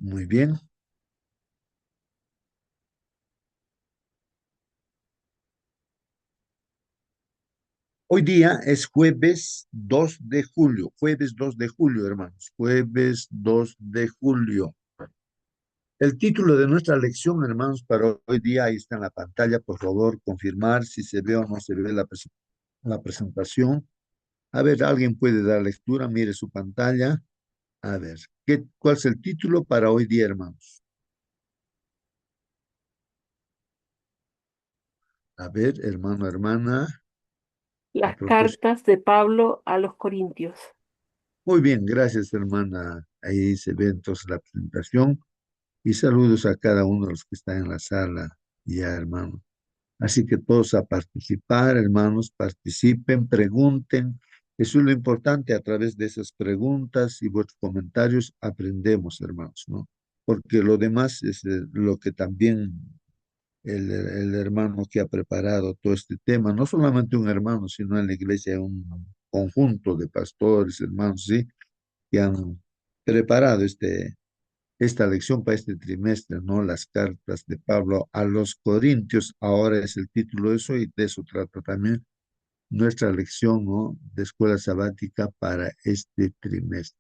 Muy bien. Hoy día es jueves 2 de julio, jueves 2 de julio, hermanos, jueves 2 de julio. El título de nuestra lección, hermanos, para hoy día, ahí está en la pantalla, por favor, confirmar si se ve o no se ve la presentación. A ver, alguien puede dar lectura, mire su pantalla. A ver, ¿cuál es el título para hoy día, hermanos? A ver, hermano, hermana, de Las pronto. cartas de Pablo a los Corintios. Muy bien, gracias, hermana. Ahí se ve entonces la presentación. Y saludos a cada uno de los que están en la sala, ya, hermano. Así que todos a participar, hermanos, participen, pregunten. Eso es lo importante, a través de esas preguntas y vuestros comentarios aprendemos, hermanos, ¿no? Porque lo demás es lo que también el hermano que ha preparado todo este tema, no solamente un hermano, sino en la iglesia un conjunto de pastores, hermanos, ¿sí? Que han preparado esta lección para este trimestre, ¿no? Las cartas de Pablo a los Corintios, ahora es el título de eso y de eso trata también nuestra lección, ¿no? De escuela sabática para este trimestre.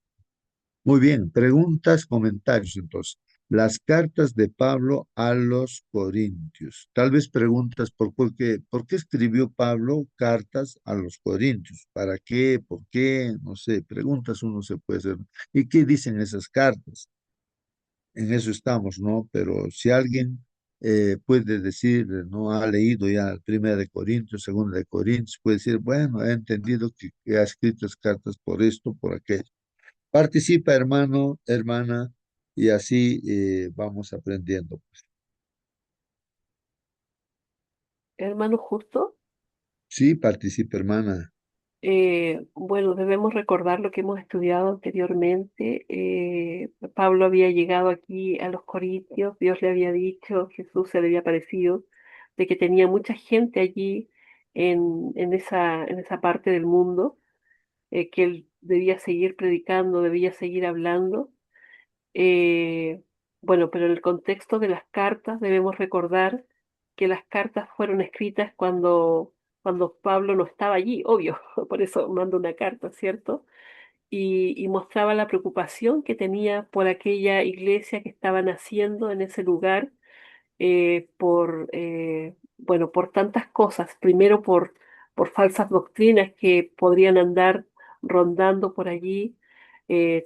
Muy bien, preguntas, comentarios entonces. Las cartas de Pablo a los Corintios. Tal vez preguntas por qué escribió Pablo cartas a los Corintios. ¿Para qué? ¿Por qué? No sé, preguntas uno se puede hacer. ¿Y qué dicen esas cartas? En eso estamos, ¿no? Pero si alguien puede decir, no ha leído ya Primera de Corintios, Segunda de Corintios, puede decir, bueno, he entendido que ha escrito las cartas por esto, por aquello. Participa, hermano, hermana, y así vamos aprendiendo. Hermano justo, Sí, participa, hermana. bueno, debemos recordar lo que hemos estudiado anteriormente. Pablo había llegado aquí a los Corintios, Dios le había dicho, Jesús se le había aparecido, de que tenía mucha gente allí en esa parte del mundo, que él debía seguir predicando, debía seguir hablando. Eh, bueno, pero en el contexto de las cartas debemos recordar que las cartas fueron escritas cuando Pablo no estaba allí, obvio, por eso manda una carta, ¿cierto? Y mostraba la preocupación que tenía por aquella iglesia que estaban haciendo en ese lugar, bueno, por tantas cosas. Primero por falsas doctrinas que podrían andar rondando por allí,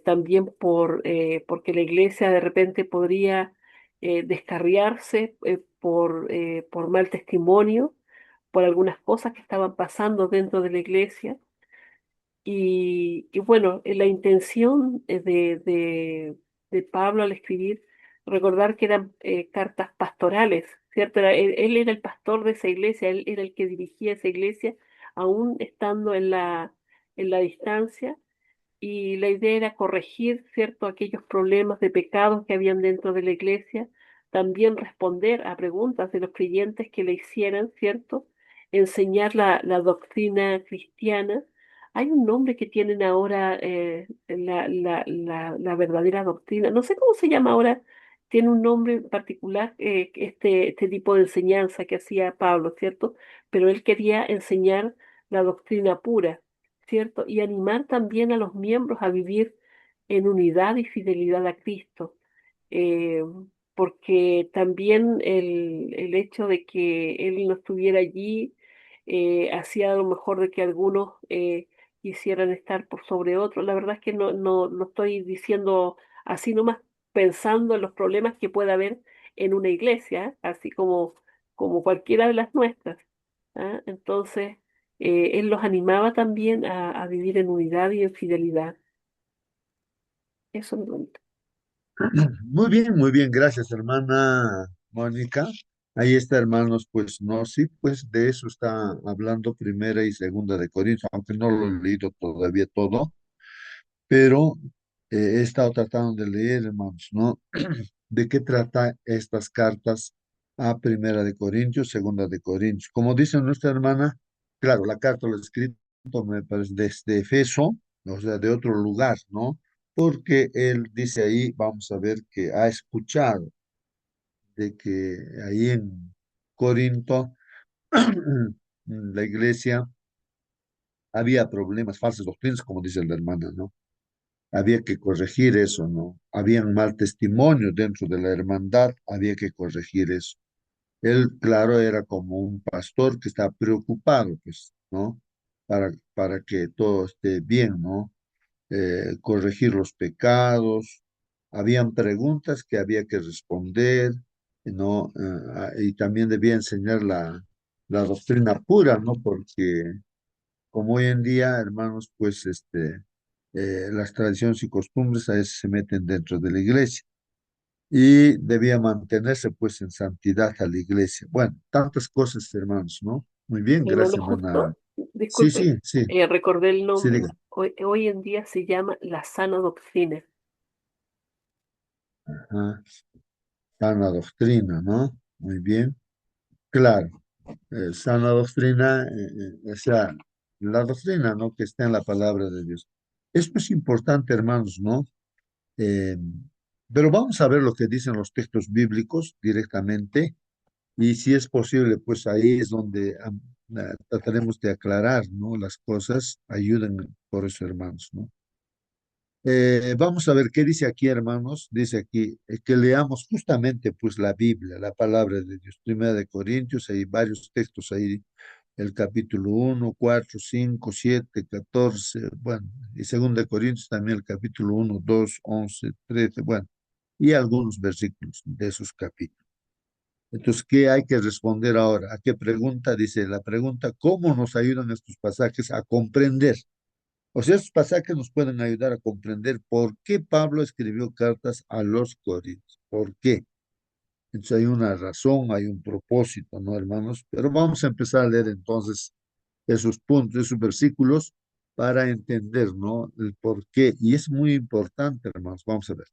también porque la iglesia de repente podría descarriarse por mal testimonio, por algunas cosas que estaban pasando dentro de la iglesia. Y bueno, la intención de Pablo al escribir, recordar que eran cartas pastorales, ¿cierto? Él era el pastor de esa iglesia, él era el que dirigía esa iglesia, aún estando en la distancia, y la idea era corregir, ¿cierto?, aquellos problemas de pecados que habían dentro de la iglesia, también responder a preguntas de los creyentes que le hicieran, ¿cierto?, enseñar la doctrina cristiana. Hay un nombre que tienen ahora, la verdadera doctrina, no sé cómo se llama ahora, tiene un nombre en particular, este tipo de enseñanza que hacía Pablo, ¿cierto? Pero él quería enseñar la doctrina pura, ¿cierto? Y animar también a los miembros a vivir en unidad y fidelidad a Cristo, eh, porque también el hecho de que Él no estuviera allí hacía a lo mejor de que algunos quisieran estar por sobre otros. La verdad es que no lo estoy diciendo así nomás, pensando en los problemas que pueda haber en una iglesia, así como cualquiera de las nuestras. ¿Ah? Entonces, él los animaba también a vivir en unidad y en fidelidad. Eso me gusta. Muy bien, gracias, hermana Mónica. Ahí está, hermanos, pues no, sí, pues de eso está hablando Primera y Segunda de Corintios, aunque no lo he leído todavía todo, pero he estado tratando de leer, hermanos, ¿no? ¿De qué trata estas cartas a Primera de Corintios, Segunda de Corintios? Como dice nuestra hermana, claro, la carta la ha escrito, me parece, desde Efeso, o sea, de otro lugar, ¿no? porque él dice ahí, vamos a ver que ha escuchado de que ahí en Corinto, la iglesia había problemas, falsas doctrinas, como dice la hermana, ¿no? Había que corregir eso, ¿no? Habían mal testimonio dentro de la hermandad, había que corregir eso. Él, claro, era como un pastor que está preocupado, pues, ¿no? Para que todo esté bien, ¿no? Corregir los pecados. Habían preguntas que había que responder, ¿no? Y también debía enseñar la doctrina pura, ¿no? Porque como hoy en día, hermanos, pues, las tradiciones y costumbres a veces se meten dentro de la iglesia y debía mantenerse pues en santidad a la iglesia. Bueno, tantas cosas, hermanos, ¿no? Muy bien, Hermano, gracias, hermana. justo, Sí, disculpe, sí, sí, recordé el sí, nombre. diga. Hoy en día se llama la sana doctrina. Ajá, sana doctrina, ¿no? Muy bien. Claro, sana doctrina, o sea, la doctrina, ¿no? Que está en la palabra de Dios. Esto es importante, hermanos, ¿no? Eh, pero vamos a ver lo que dicen los textos bíblicos directamente. Y si es posible, pues ahí es donde trataremos de aclarar, ¿no? Las cosas. Ayuden por eso, hermanos, ¿no? Vamos a ver qué dice aquí, hermanos. Dice aquí que leamos justamente, pues, la Biblia, la palabra de Dios. Primera de Corintios, hay varios textos ahí. El capítulo 1, 4, 5, 7, 14, bueno, y segunda de Corintios también el capítulo 1, 2, 11, 13, bueno, y algunos versículos de esos capítulos. Entonces, ¿qué hay que responder ahora? ¿A qué pregunta? Dice la pregunta, ¿cómo nos ayudan estos pasajes a comprender? O sea, estos pasajes nos pueden ayudar a comprender por qué Pablo escribió cartas a los Corintios. ¿Por qué? Entonces hay una razón, hay un propósito, ¿no, hermanos? Pero vamos a empezar a leer entonces esos puntos, esos versículos para entender, ¿no? El por qué. Y es muy importante, hermanos. Vamos a ver.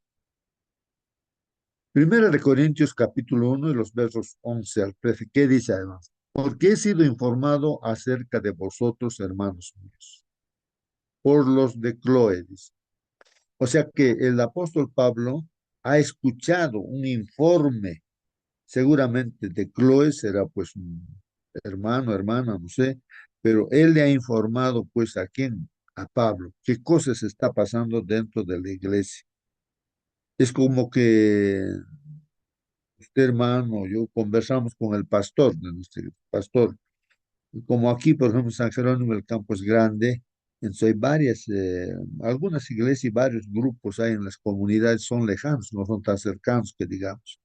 Primera de Corintios capítulo 1 y los versos 11 al 13. ¿Qué dice además? Porque he sido informado acerca de vosotros, hermanos míos, por los de Cloé, dice. O sea que el apóstol Pablo ha escuchado un informe, seguramente de Cloé, será pues un hermano, hermana, no sé, pero él le ha informado pues a quién, a Pablo, qué cosas está pasando dentro de la iglesia. Es como que usted, hermano, yo conversamos con el pastor de nuestro pastor. Y como aquí, por ejemplo, en San Jerónimo, el campo es grande, entonces hay varias, algunas iglesias y varios grupos hay en las comunidades, son lejanos, no son tan cercanos que digamos.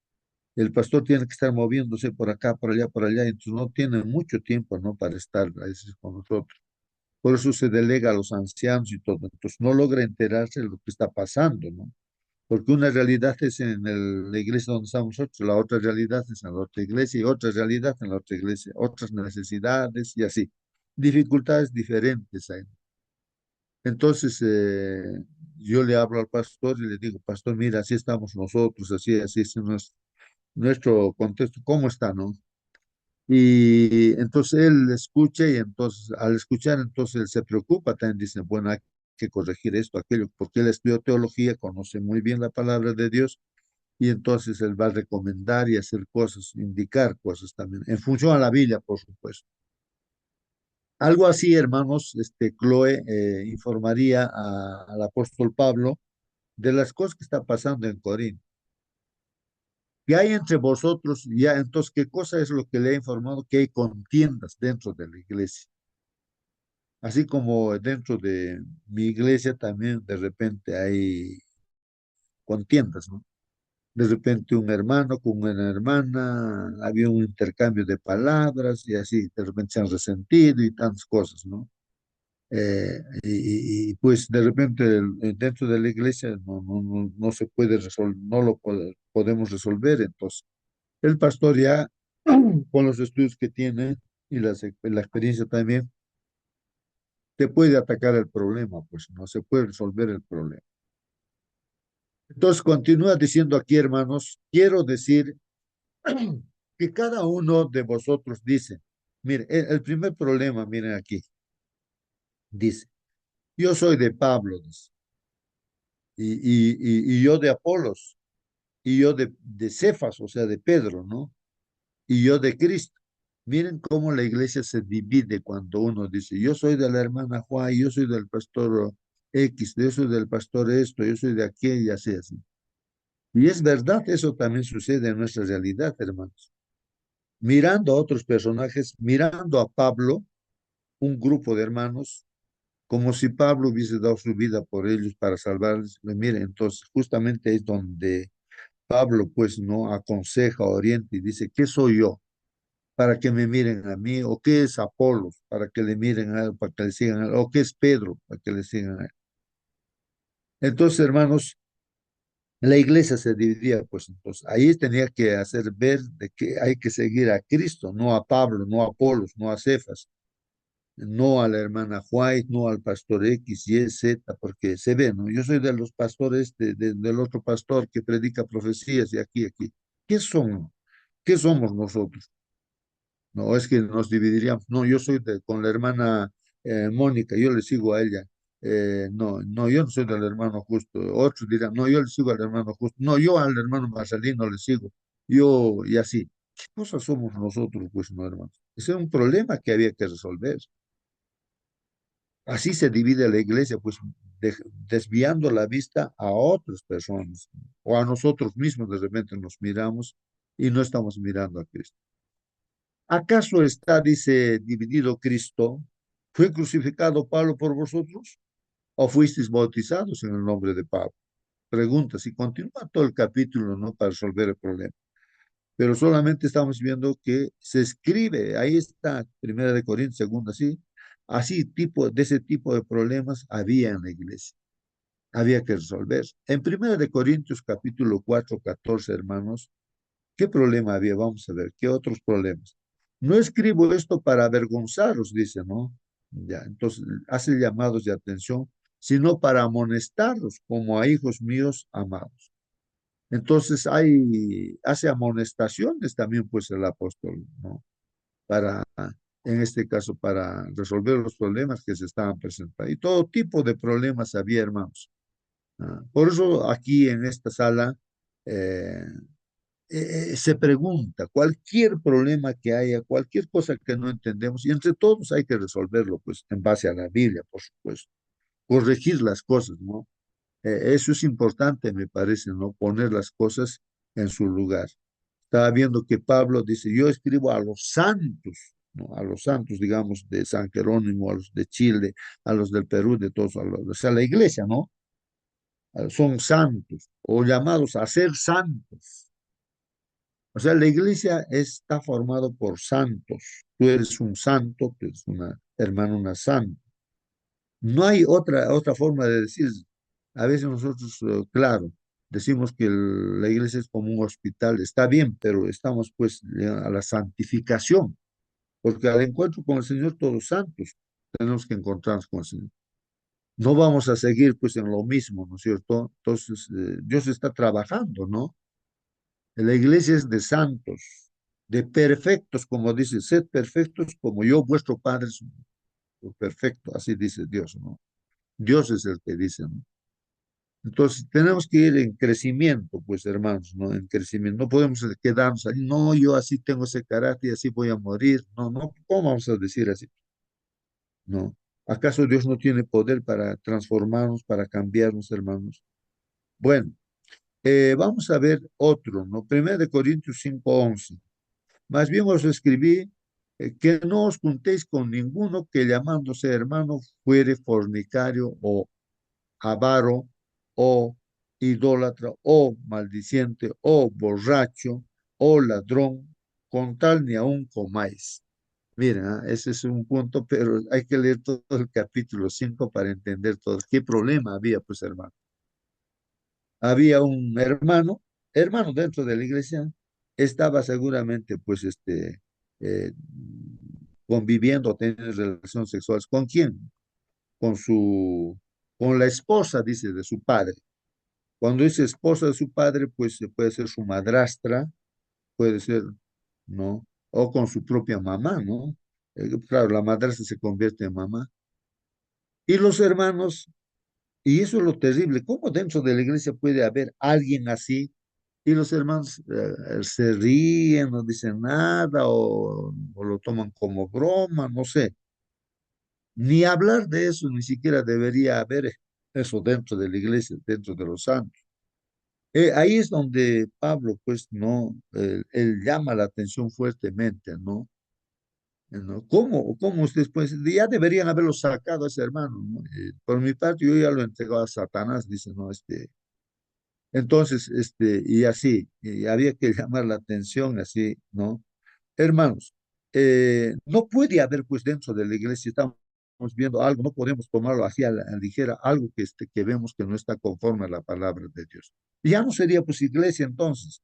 El pastor tiene que estar moviéndose por acá, por allá, entonces no tiene mucho tiempo, ¿no? Para estar a veces con nosotros. Por eso se delega a los ancianos y todo. Entonces no logra enterarse de lo que está pasando, ¿no? Porque una realidad es en la iglesia donde estamos nosotros, la otra realidad es en la otra iglesia y otra realidad en la otra iglesia, otras necesidades y así. Dificultades diferentes hay. Entonces, yo le hablo al pastor y le digo, pastor, mira, así estamos nosotros, así es nuestro contexto, ¿cómo está, no? Y entonces él escucha y entonces al escuchar, entonces él se preocupa, también dice, bueno, hay que corregir esto, aquello, porque él estudió teología, conoce muy bien la palabra de Dios y entonces él va a recomendar y hacer cosas, indicar cosas también, en función a la Biblia, por supuesto. Algo así, hermanos, Chloe informaría al apóstol Pablo de las cosas que está pasando en Corinto. ¿Qué hay entre vosotros? Ya, entonces, ¿qué cosa es lo que le ha informado? Que hay contiendas dentro de la iglesia. Así como dentro de mi iglesia también de repente hay contiendas, ¿no? De repente un hermano con una hermana, había un intercambio de palabras y así, de repente se han resentido y tantas cosas, ¿no? Pues de repente dentro de la iglesia no se puede resolver, no lo podemos resolver, entonces el pastor ya con los estudios que tiene y la experiencia también, te puede atacar el problema, pues no se puede resolver el problema. Entonces continúa diciendo aquí, hermanos, quiero decir que cada uno de vosotros dice, mire, el primer problema, miren aquí, dice, yo soy de Pablo, dice, y yo de Apolos, y yo de Cefas, o sea, de Pedro, ¿no? Y yo de Cristo. Miren cómo la iglesia se divide cuando uno dice, yo soy de la hermana Juan, yo soy del pastor X, yo soy del pastor esto, yo soy de aquel y así, así. Y es verdad, eso también sucede en nuestra realidad, hermanos. Mirando a otros personajes, mirando a Pablo, un grupo de hermanos, como si Pablo hubiese dado su vida por ellos para salvarles. Miren, entonces justamente es donde Pablo, pues, no aconseja, orienta y dice, ¿qué soy yo para que me miren a mí? ¿O qué es Apolos para que le miren a él, para que le sigan a él? ¿O qué es Pedro para que le sigan a él? Entonces, hermanos, la iglesia se dividía, pues entonces ahí tenía que hacer ver de que hay que seguir a Cristo, no a Pablo, no a Apolos, no a Cefas, no a la hermana White, no al pastor X, Y, Z, porque se ve, ¿no? Yo soy de los pastores del otro pastor que predica profecías y aquí, aquí. ¿Qué son? ¿Qué somos nosotros? No es que nos dividiríamos. No, yo soy con la hermana Mónica, yo le sigo a ella. No, no, yo no soy del hermano justo. Otros dirán, no, yo le sigo al hermano justo. No, yo al hermano Marcelino le sigo. Yo, y así. ¿Qué cosas somos nosotros, pues, no, hermanos? Ese es un problema que había que resolver. Así se divide la iglesia, pues desviando la vista a otras personas o a nosotros mismos. De repente nos miramos y no estamos mirando a Cristo. ¿Acaso está, dice, dividido Cristo? ¿Fue crucificado Pablo por vosotros? ¿O fuisteis bautizados en el nombre de Pablo? Pregunta, si continúa todo el capítulo, ¿no? Para resolver el problema. Pero solamente estamos viendo que se escribe, ahí está, Primera de Corintios, segunda, sí. Así, de ese tipo de problemas había en la iglesia, había que resolver. En Primera de Corintios, capítulo 4 14 hermanos, ¿qué problema había? Vamos a ver, ¿qué otros problemas? No escribo esto para avergonzaros, dice, ¿no? Ya, entonces hace llamados de atención, sino para amonestaros como a hijos míos amados. Entonces hace amonestaciones también, pues, el apóstol, ¿no? Para, en este caso, para resolver los problemas que se estaban presentando. Y todo tipo de problemas había, hermanos. Por eso aquí en esta sala, eh, se pregunta, cualquier problema que haya, cualquier cosa que no entendemos, y entre todos hay que resolverlo, pues, en base a la Biblia, por supuesto, corregir las cosas, ¿no? Eso es importante, me parece, ¿no? Poner las cosas en su lugar. Estaba viendo que Pablo dice, yo escribo a los santos, ¿no? A los santos, digamos, de San Jerónimo, a los de Chile, a los del Perú, de todos, o sea, la iglesia, ¿no? Son santos o llamados a ser santos. O sea, la iglesia está formado por santos. Tú eres un santo, tú eres una hermana, una santa. No hay otra forma de decir. A veces nosotros, claro, decimos que la iglesia es como un hospital. Está bien, pero estamos pues a la santificación, porque al encuentro con el Señor todos santos tenemos que encontrarnos con el Señor. No vamos a seguir pues en lo mismo, ¿no es cierto? Entonces, Dios está trabajando, ¿no? La iglesia es de santos, de perfectos, como dice, sed perfectos como yo, vuestro Padre, soy perfecto, así dice Dios, ¿no? Dios es el que dice, ¿no? Entonces, tenemos que ir en crecimiento, pues, hermanos, ¿no? En crecimiento. No podemos quedarnos ahí, no, yo así tengo ese carácter y así voy a morir. No, no, ¿cómo vamos a decir así? No. ¿Acaso Dios no tiene poder para transformarnos, para cambiarnos, hermanos? Bueno, vamos a ver otro, ¿no? Primero de Corintios 5:11. Más bien os escribí que no os juntéis con ninguno que llamándose hermano fuere fornicario o avaro o idólatra o maldiciente o borracho o ladrón, con tal ni aun comáis. Mira, ese es un punto, pero hay que leer todo el capítulo 5 para entender todo. ¿Qué problema había, pues, hermano? Había un hermano dentro de la iglesia, estaba seguramente, pues, eh, conviviendo, teniendo relaciones sexuales. ¿Con quién? Con con la esposa, dice, de su padre. Cuando dice esposa de su padre, pues puede ser su madrastra, puede ser, ¿no? O con su propia mamá, ¿no? Claro, la madrastra se convierte en mamá. Y los hermanos Y eso es lo terrible. ¿Cómo dentro de la iglesia puede haber alguien así? Y los hermanos se ríen, no dicen nada o lo toman como broma, no sé. Ni hablar de eso, ni siquiera debería haber eso dentro de la iglesia, dentro de los santos. Ahí es donde Pablo, pues, no, él llama la atención fuertemente, ¿no? ¿No? ¿Cómo ustedes, pues, ya deberían haberlo sacado a ese hermano, ¿no? Por mi parte, yo ya lo he entregado a Satanás, dice, ¿no? Entonces, y así, y había que llamar la atención así, ¿no? Hermanos, no puede haber, pues, dentro de la iglesia, estamos viendo algo, no podemos tomarlo así a la ligera, algo que vemos que no está conforme a la palabra de Dios. Y ya no sería, pues, iglesia entonces,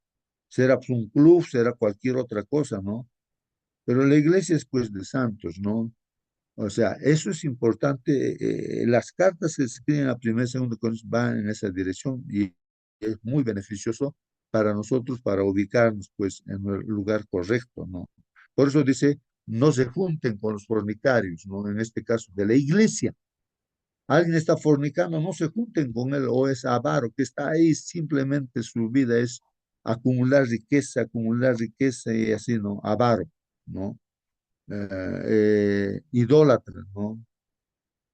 será pues, un club, será cualquier otra cosa, ¿no? Pero la iglesia es, pues, de santos, ¿no? O sea, eso es importante. Las cartas que se escriben a primera y segunda Corintios van en esa dirección y es muy beneficioso para nosotros para ubicarnos pues en el lugar correcto, ¿no? Por eso dice, no se junten con los fornicarios, ¿no? En este caso de la iglesia. Alguien está fornicando, no se junten con él o es avaro, que está ahí simplemente su vida es acumular riqueza y así, ¿no? Avaro, ¿no? Idólatras, ¿no?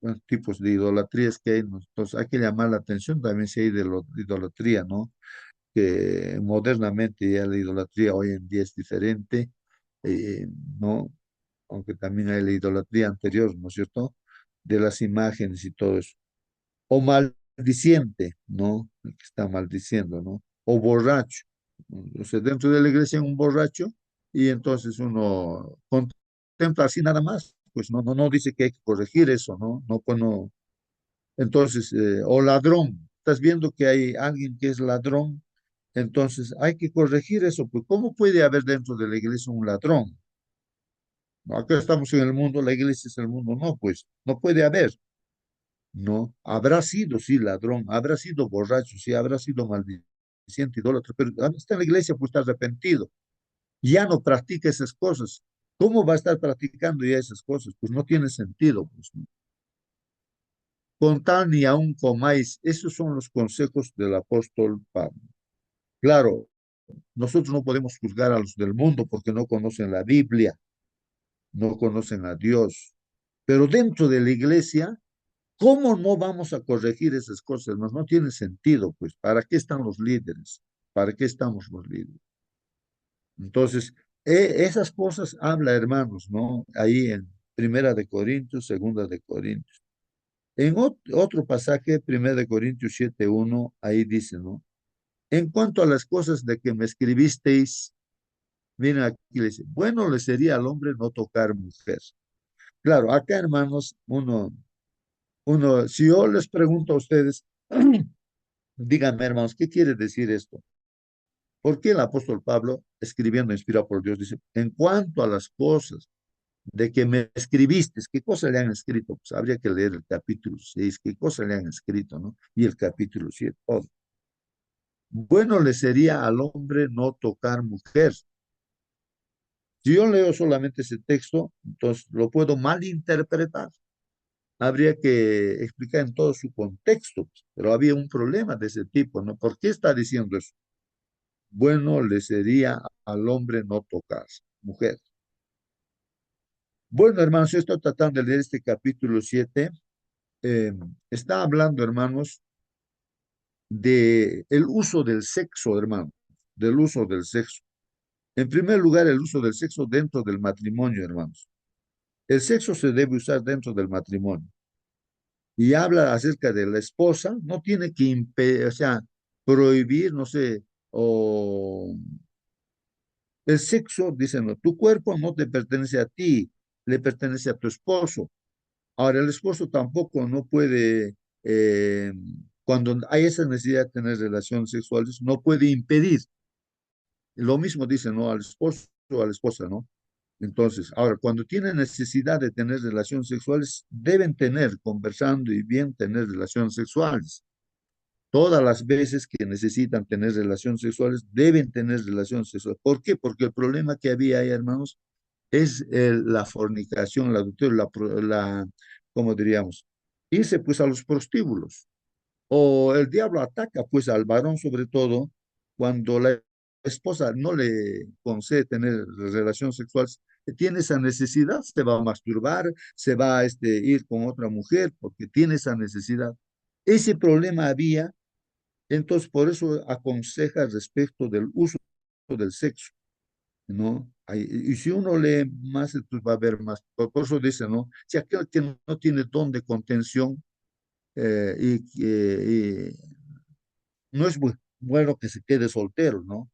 Bueno, tipos de idolatrías que hay, ¿no? Entonces hay que llamar la atención también si hay de idolatría, ¿no? Que modernamente ya la idolatría hoy en día es diferente, eh, ¿no? Aunque también hay la idolatría anterior, ¿no es cierto? De las imágenes y todo eso. O maldiciente, ¿no? El que está maldiciendo, ¿no? O borracho. O sea, dentro de la iglesia hay un borracho y entonces uno contempla así nada más, pues no dice que hay que corregir eso, ¿no? No, pues no. Entonces, o ladrón, estás viendo que hay alguien que es ladrón, entonces hay que corregir eso, pues ¿cómo puede haber dentro de la iglesia un ladrón? ¿No? Acá estamos en el mundo, la iglesia es el mundo, no, pues no puede haber. No, habrá sido, sí, ladrón, habrá sido borracho, sí, habrá sido maldiciente, idólatra, pero está en la iglesia, pues está arrepentido, ya no practica esas cosas. ¿Cómo va a estar practicando ya esas cosas? Pues no tiene sentido, pues, ¿no? Con tal ni aun comáis, esos son los consejos del apóstol Pablo. Claro, nosotros no podemos juzgar a los del mundo porque no conocen la Biblia, no conocen a Dios, pero dentro de la iglesia, ¿cómo no vamos a corregir esas cosas? No tiene sentido, pues, ¿para qué están los líderes? ¿Para qué estamos los líderes? Entonces, esas cosas habla, hermanos, ¿no? Ahí en Primera de Corintios, Segunda de Corintios. En otro pasaje, Primera de Corintios 7:1, ahí dice, ¿no? En cuanto a las cosas de que me escribisteis, miren aquí le dice, bueno le sería al hombre no tocar mujer. Claro, acá, hermanos, si yo les pregunto a ustedes, díganme, hermanos, ¿qué quiere decir esto? ¿Por qué el apóstol Pablo, escribiendo inspirado por Dios, dice, en cuanto a las cosas de que me escribiste, ¿qué cosa le han escrito? Pues habría que leer el capítulo 6, ¿qué cosa le han escrito, no? Y el capítulo 7, todo. Bueno le sería al hombre no tocar mujer. Si yo leo solamente ese texto, entonces lo puedo malinterpretar. Habría que explicar en todo su contexto, pues, pero había un problema de ese tipo, ¿no? ¿Por qué está diciendo eso? Bueno le sería al hombre no tocar mujer. Bueno, hermanos, yo estoy tratando de leer este capítulo 7. eh, Está hablando, hermanos, de el uso del sexo, hermanos, del uso del sexo. En primer lugar, el uso del sexo dentro del matrimonio, hermanos. El sexo se debe usar dentro del matrimonio. Y habla acerca de la esposa, no tiene que impedir, o sea, prohibir, no sé, o el sexo, dicen, no, tu cuerpo no te pertenece a ti, le pertenece a tu esposo. Ahora, el esposo tampoco no puede, eh, cuando hay esa necesidad de tener relaciones sexuales, no puede impedir. Lo mismo dicen, ¿no? Al esposo o a la esposa, ¿no? Entonces, ahora, cuando tienen necesidad de tener relaciones sexuales, deben tener, conversando y bien, tener relaciones sexuales. Todas las veces que necesitan tener relaciones sexuales, deben tener relaciones sexuales. ¿Por qué? Porque el problema que había ahí, hermanos, es la fornicación, la adulterio, ¿cómo diríamos? Irse pues a los prostíbulos. O el diablo ataca pues al varón sobre todo cuando la esposa no le concede tener relación sexual, tiene esa necesidad, se va a masturbar, se va a ir con otra mujer porque tiene esa necesidad. Ese problema había, entonces por eso aconseja respecto del uso del sexo, ¿no? Y si uno lee más, entonces va a ver más. Por eso dice, ¿no? Si aquel que no tiene don de contención no es bueno que se quede soltero, ¿no?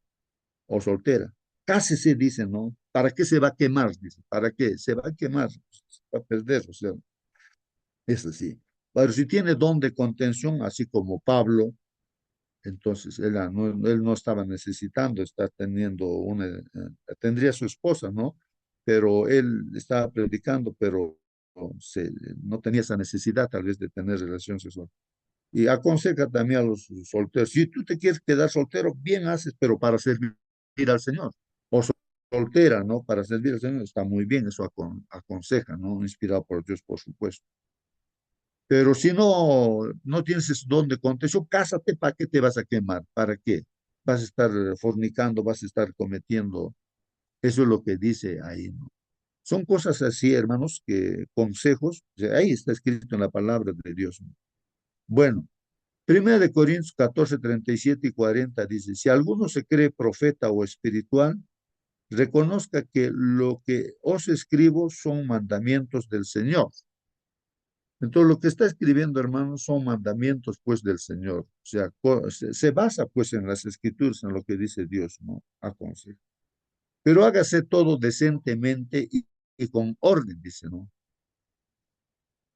O soltera. Cásese, dice, ¿no? ¿Para qué se va a quemar? Dice, ¿para qué? Se va a quemar, se va a perder, o sea, es así. Pero si tiene don de contención, así como Pablo, entonces él no estaba necesitando estar teniendo tendría su esposa, ¿no? Pero él estaba predicando, pero no tenía esa necesidad tal vez de tener relación sexual. Y aconseja también a los solteros, si tú te quieres quedar soltero, bien haces, pero para servir al Señor. O soltera, ¿no? Para servir al Señor está muy bien, eso aconseja, ¿no? Inspirado por Dios, por supuesto. Pero si no tienes ese don de contención, cásate, ¿para qué te vas a quemar? ¿Para qué? Vas a estar fornicando, vas a estar cometiendo, eso es lo que dice ahí, ¿no? Son cosas así, hermanos, que consejos, o sea, ahí está escrito en la palabra de Dios, ¿no? Bueno, Primera de Corintios 14, 37 y 40 dice, si alguno se cree profeta o espiritual, reconozca que lo que os escribo son mandamientos del Señor. Entonces, lo que está escribiendo, hermanos, son mandamientos, pues, del Señor. O sea, se basa, pues, en las escrituras, en lo que dice Dios, ¿no? Aconseja. Pero hágase todo decentemente y con orden, dice, ¿no?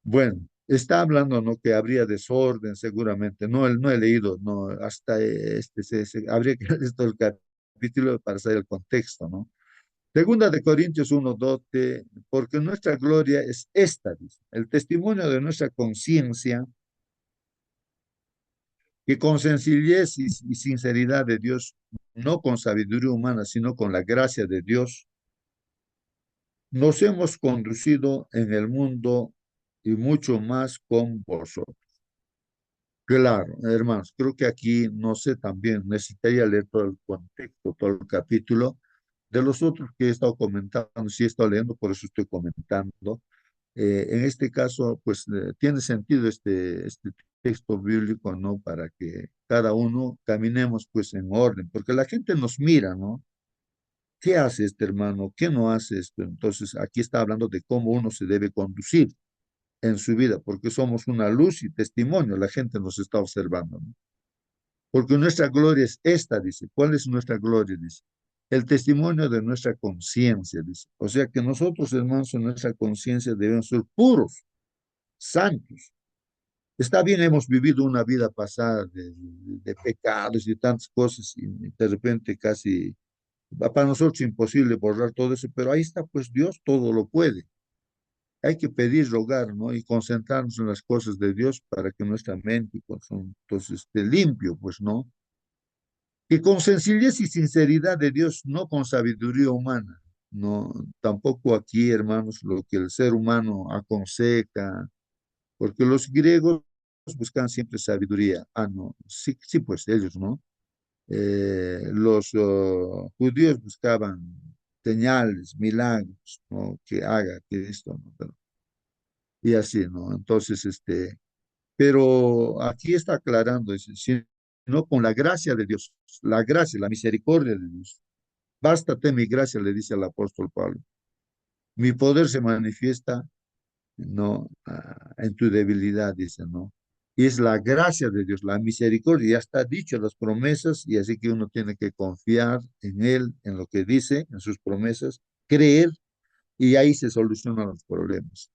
Bueno, está hablando, ¿no? Que habría desorden, seguramente. No he leído, no, hasta habría que leer todo el capítulo para saber el contexto, ¿no? Segunda de Corintios 1:12, porque nuestra gloria es esta, dice, el testimonio de nuestra conciencia, que con sencillez y sinceridad de Dios, no con sabiduría humana, sino con la gracia de Dios, nos hemos conducido en el mundo y mucho más con vosotros. Claro, hermanos, creo que aquí, no sé, también necesitaría leer todo el contexto, todo el capítulo. De los otros que he estado comentando, sí he estado leyendo, por eso estoy comentando. En este caso, pues tiene sentido este texto bíblico, ¿no? Para que cada uno caminemos pues en orden, porque la gente nos mira, ¿no? ¿Qué hace este hermano? ¿Qué no hace esto? Entonces, aquí está hablando de cómo uno se debe conducir en su vida, porque somos una luz y testimonio, la gente nos está observando, ¿no? Porque nuestra gloria es esta, dice. ¿Cuál es nuestra gloria? Dice. El testimonio de nuestra conciencia, dice. O sea que nosotros, hermanos, en nuestra conciencia debemos ser puros, santos. Está bien, hemos vivido una vida pasada de pecados y tantas cosas y de repente casi, para nosotros imposible borrar todo eso, pero ahí está, pues Dios todo lo puede. Hay que pedir, rogar, ¿no? Y concentrarnos en las cosas de Dios para que nuestra mente, pues, entonces, esté limpio, pues, ¿no? Y con sencillez y sinceridad de Dios, no con sabiduría humana. No, tampoco aquí, hermanos, lo que el ser humano aconseja, porque los griegos buscan siempre sabiduría. Ah, no, sí, sí, pues ellos, ¿no? Los judíos buscaban señales, milagros, ¿no? Que haga, que esto, ¿no? Y así, ¿no? Entonces, pero aquí está aclarando, dice, sino con la gracia de Dios, la gracia, la misericordia de Dios. Bástate mi gracia, le dice al apóstol Pablo. Mi poder se manifiesta, ¿no? En tu debilidad, dice, ¿no? Y es la gracia de Dios, la misericordia, ya está dicho las promesas, y así que uno tiene que confiar en Él, en lo que dice, en sus promesas, creer, y ahí se solucionan los problemas.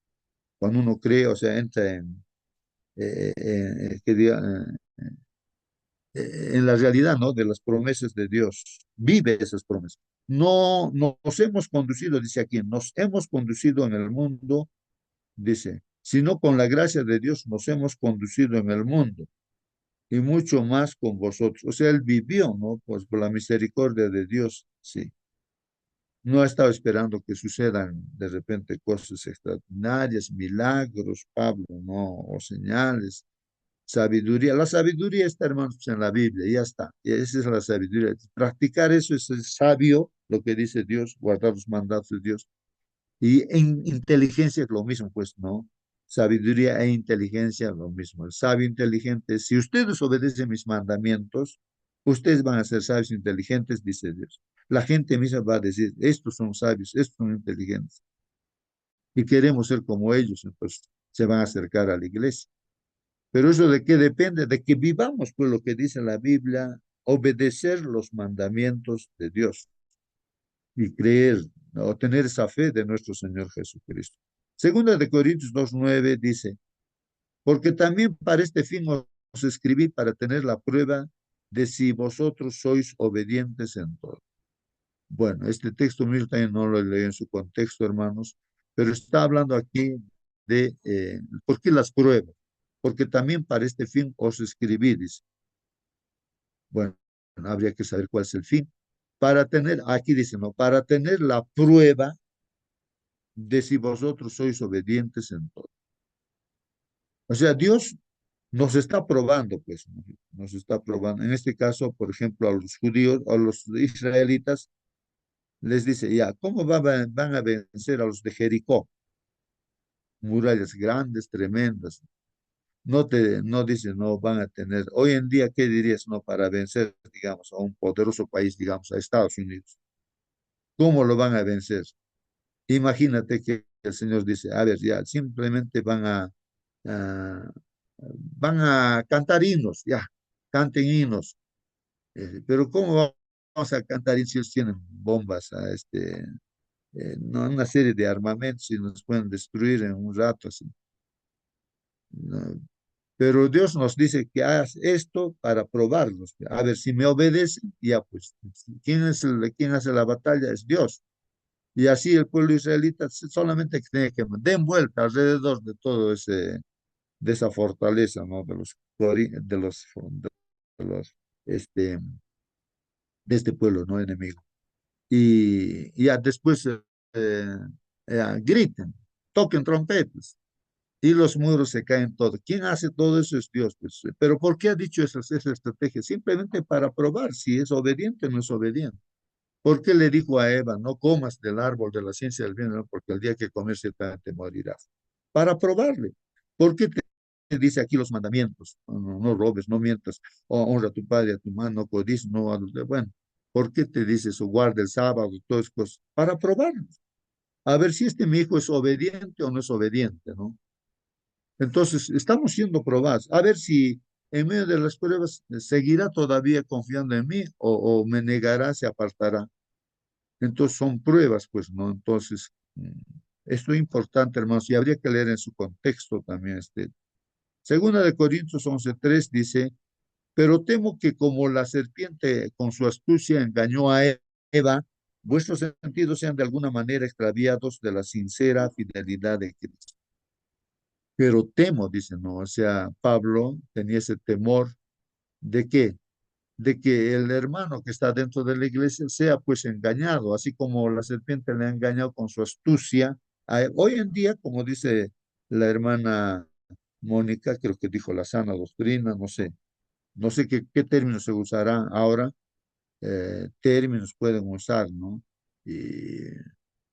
Cuando uno cree, o sea, entra en la realidad, ¿no? De las promesas de Dios. Vive esas promesas. No nos hemos conducido, dice aquí, nos hemos conducido en el mundo, dice, sino con la gracia de Dios nos hemos conducido en el mundo y mucho más con vosotros. O sea, él vivió, ¿no? Pues por la misericordia de Dios, sí. No ha estado esperando que sucedan de repente cosas extraordinarias, milagros, Pablo, ¿no? O señales. Sabiduría. La sabiduría está, hermanos, pues, en la Biblia, y ya está. Y esa es la sabiduría. Practicar eso es el sabio, lo que dice Dios, guardar los mandatos de Dios. Y en inteligencia es lo mismo, pues, ¿no? Sabiduría e inteligencia lo mismo. El sabio inteligente, si ustedes obedecen mis mandamientos, ustedes van a ser sabios inteligentes, dice Dios. La gente misma va a decir, estos son sabios, estos son inteligentes. Y queremos ser como ellos, entonces se van a acercar a la iglesia. Pero eso de qué depende, de que vivamos pues lo que dice la Biblia, obedecer los mandamientos de Dios y creer o tener esa fe de nuestro Señor Jesucristo. Segunda de Corintios 2:9 dice, porque también para este fin os escribí para tener la prueba de si vosotros sois obedientes en todo. Bueno, este texto mío también no lo leí en su contexto, hermanos, pero está hablando aquí de por qué las pruebas. Porque también para este fin os escribí, dice. Bueno, habría que saber cuál es el fin. Para tener, aquí dice, no, para tener la prueba de si vosotros sois obedientes en todo. O sea, Dios nos está probando, pues, nos está probando. En este caso, por ejemplo, a los judíos, a los israelitas, les dice, ya, ¿cómo van a vencer a los de Jericó? Murallas grandes, tremendas. No dicen, no van a tener. Hoy en día, ¿qué dirías, no, para vencer, digamos, a un poderoso país, digamos, a Estados Unidos? ¿Cómo lo van a vencer? Imagínate que el Señor dice, a ver, ya, simplemente a- van a cantar himnos, ya, canten himnos. Pero ¿cómo vamos a cantar himnos si ellos tienen bombas, no, una serie de armamentos y nos pueden destruir en un rato así? ¿No? Pero Dios nos dice que hagas esto para probarlos. A ver, si me obedecen, ya pues, ¿quién hace la batalla? Es Dios. Y así el pueblo israelita solamente tiene que den vuelta alrededor de todo de esa fortaleza, ¿no? De los, este, de este pueblo, ¿no? Enemigo. Y ya después eh, griten, toquen trompetas y los muros se caen todos. ¿Quién hace todo eso? Es Dios. Pues. Pero ¿por qué ha dicho esa estrategia? Simplemente para probar si es obediente o no es obediente. ¿Por qué le dijo a Eva, no comas del árbol de la ciencia del bien, ¿no? Porque el día que comes ciertamente morirás? Para probarle. ¿Por qué te dice aquí los mandamientos? No, no robes, no mientas, honra a tu padre, a tu madre, no codices, no adulteres. Bueno, ¿por qué te dice eso? Guarda el sábado, todas esas cosas. Para probarnos. A ver si este mi hijo es obediente o no es obediente, ¿no? Entonces, estamos siendo probados. A ver si en medio de las pruebas seguirá todavía confiando en mí o me negará, se apartará. Entonces son pruebas, pues, ¿no? Entonces, esto es importante, hermanos, y habría que leer en su contexto también. Segunda de Corintios 11:3 dice, pero temo que como la serpiente con su astucia engañó a Eva, vuestros sentidos sean de alguna manera extraviados de la sincera fidelidad de Cristo. Pero temo, dice, ¿no? O sea, Pablo tenía ese temor de qué, de que el hermano que está dentro de la iglesia sea pues engañado, así como la serpiente le ha engañado con su astucia. Hoy en día, como dice la hermana Mónica, creo que dijo la sana doctrina, no sé qué términos se usarán ahora, términos pueden usar, ¿no? Y,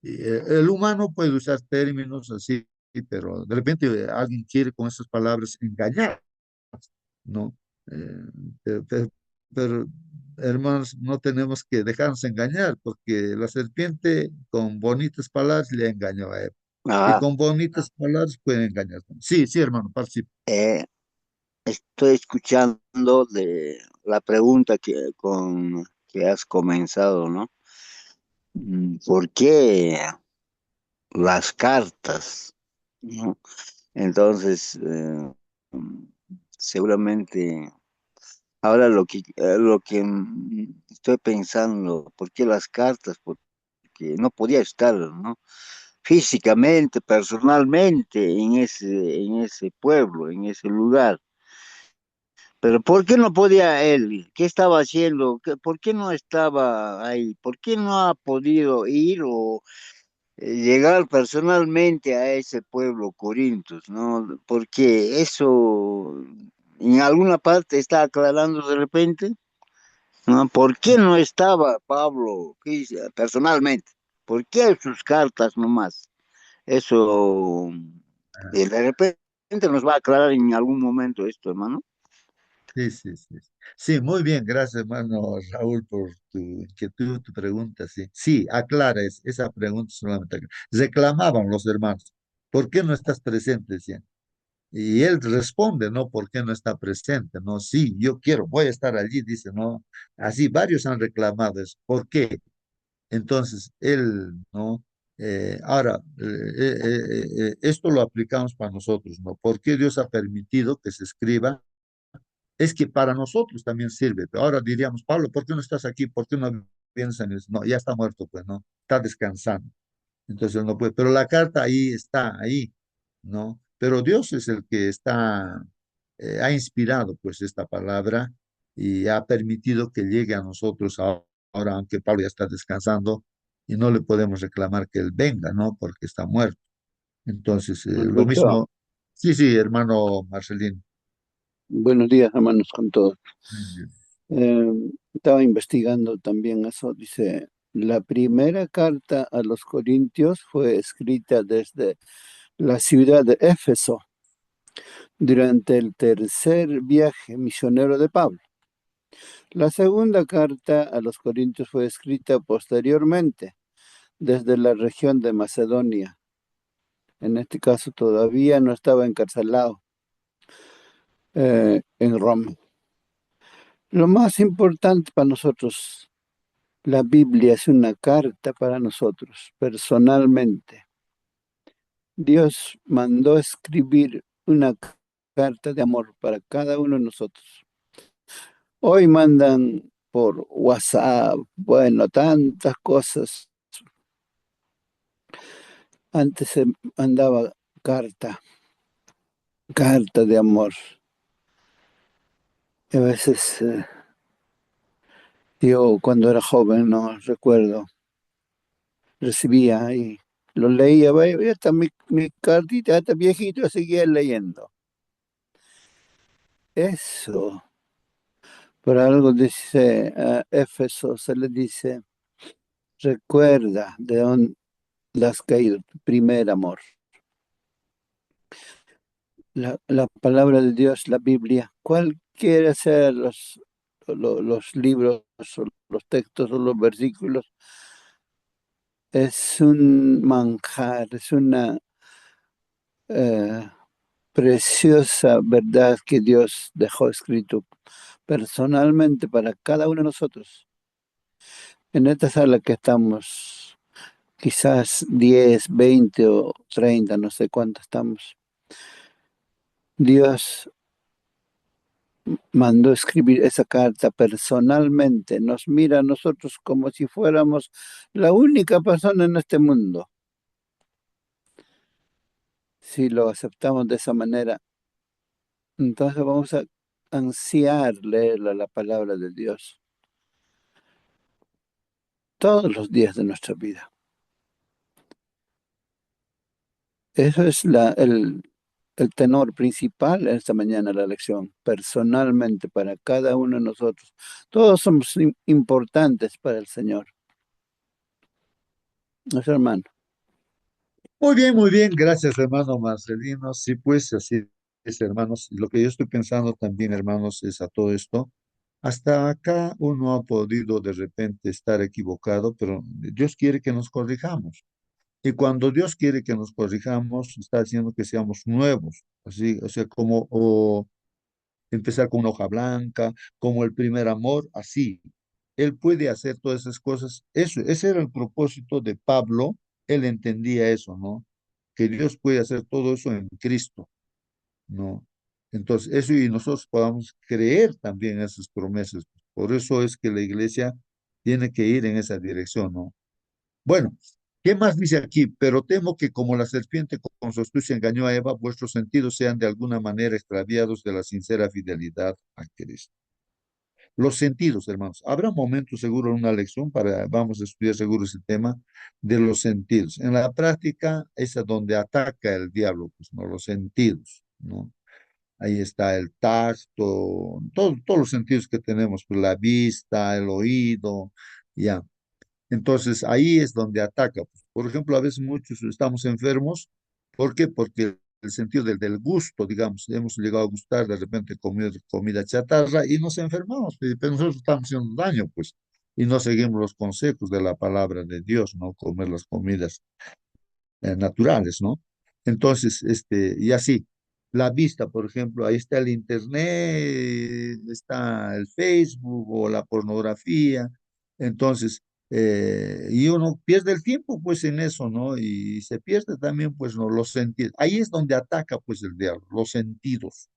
y el humano puede usar términos así, pero de repente alguien quiere con esas palabras engañar, ¿no? Eh, pero, pero, hermanos, no tenemos que dejarnos engañar, porque la serpiente con bonitas palabras le engañó a él. Y Ah, con bonitas palabras puede engañar. Sí, sí, hermano, participe. eh, estoy escuchando de la pregunta que has comenzado, ¿no? ¿Por qué las cartas? ¿No? Entonces, mm, seguramente ahora lo que estoy pensando, ¿por qué las cartas? Porque no podía estar, ¿no? Físicamente, personalmente, en ese pueblo, en ese lugar. Pero ¿por qué no podía él? ¿Qué estaba haciendo? ¿Por qué no estaba ahí? ¿Por qué no ha podido ir o llegar personalmente a ese pueblo, Corintios, ¿no? Porque eso en alguna parte está aclarando de repente, ¿no? ¿Por qué no estaba Pablo ¿qué dice? Personalmente? ¿Por qué sus cartas nomás? Eso de repente nos va a aclarar en algún momento esto, hermano. Sí, sí, sí. Sí, muy bien, gracias, hermano Raúl, por tu inquietud, tu pregunta. Sí, sí, aclara esa pregunta solamente. Reclamaban los hermanos, ¿por qué no estás presente? Decían. Y él responde, ¿no? ¿Por qué no está presente? No, sí, yo quiero, voy a estar allí, dice, ¿no? Así varios han reclamado eso. ¿Por qué? Entonces, él, ¿no? Ahora, esto lo aplicamos para nosotros, ¿no? ¿Por qué Dios ha permitido que se escriba? Es que para nosotros también sirve. Pero ahora diríamos, Pablo, ¿por qué no estás aquí? ¿Por qué no vienes a No, ya está muerto, pues, ¿no? Está descansando. Entonces no puede. Pero la carta ahí está, ahí, ¿no? Pero Dios es el que ha inspirado, pues, esta palabra y ha permitido que llegue a nosotros ahora, aunque Pablo ya está descansando y no le podemos reclamar que él venga, ¿no? Porque está muerto. Entonces, lo Alberto, mismo. Sí, sí, hermano Marcelino. buenos días, hermanos, con todos. Eh, Estaba investigando también eso. Dice, la primera carta a los Corintios fue escrita desde la ciudad de Éfeso durante el tercer viaje misionero de Pablo. La segunda carta a los Corintios fue escrita posteriormente desde la región de Macedonia. En este caso todavía no estaba encarcelado en Roma. Lo más importante para nosotros, la Biblia es una carta para nosotros, personalmente. Dios mandó escribir una carta de amor para cada uno de nosotros. Hoy mandan por WhatsApp, bueno, tantas cosas. Antes se mandaba carta, carta de amor. A veces yo cuando era joven, no recuerdo, recibía y lo leía, ya está mi cartita, ya está viejito, yo seguía leyendo. Eso, por algo dice a Éfeso, se le dice, recuerda de dónde has caído, tu primer amor. La palabra de Dios, la Biblia, cualquiera sean los libros o los textos o los versículos, es un manjar, es una eh, preciosa verdad que Dios dejó escrito personalmente para cada uno de nosotros. En esta sala que estamos, quizás 10, 20 o 30, no sé cuántos estamos, Dios mandó escribir esa carta personalmente, nos mira a nosotros como si fuéramos la única persona en este mundo. Si lo aceptamos de esa manera, entonces vamos a ansiar leer la palabra de Dios todos los días de nuestra vida. Eso es el tenor principal en esta mañana, la lección, personalmente para cada uno de nosotros. Todos somos importantes para el Señor, nuestro hermano. Muy bien, gracias, hermano Marcelino. Sí, pues así es, hermanos. Y lo que yo estoy pensando también, hermanos, es a todo esto. Hasta acá uno ha podido de repente estar equivocado, pero Dios quiere que nos corrijamos. Y cuando Dios quiere que nos corrijamos, está haciendo que seamos nuevos. Así, o sea, como empezar con una hoja blanca, como el primer amor, así. Él puede hacer todas esas cosas. Eso, ese era el propósito de Pablo. Él entendía eso, ¿no? Que Dios puede hacer todo eso en Cristo, ¿no? Entonces, eso y nosotros podamos creer también en esas promesas. Por eso es que la iglesia tiene que ir en esa dirección, ¿no? Bueno, ¿qué más dice aquí? Pero temo que como la serpiente con su astucia engañó a Eva, vuestros sentidos sean de alguna manera extraviados de la sincera fidelidad a Cristo. Los sentidos, hermanos. Habrá momentos seguro en una lección vamos a estudiar seguro ese tema de los sentidos. En la práctica es a donde ataca el diablo, pues, ¿no? Los sentidos, ¿no? ahí está el tacto, todos los sentidos que tenemos, pues, la vista, el oído, ya. Entonces ahí es donde ataca. Pues. Por ejemplo, a veces muchos estamos enfermos. ¿Por qué? Porque el sentido del gusto, digamos, hemos llegado a gustar de repente comida chatarra y nos enfermamos, pero nosotros estamos haciendo daño, pues, y no seguimos los consejos de la palabra de Dios, ¿no? Comer las comidas naturales, ¿no? Entonces, y así, la vista, por ejemplo, ahí está el internet, está el Facebook o la pornografía, entonces, y uno pierde el tiempo, pues, en eso, ¿no? Y se pierde también, pues, ¿no? Los sentidos. Ahí es donde ataca, pues, el diablo, los sentidos,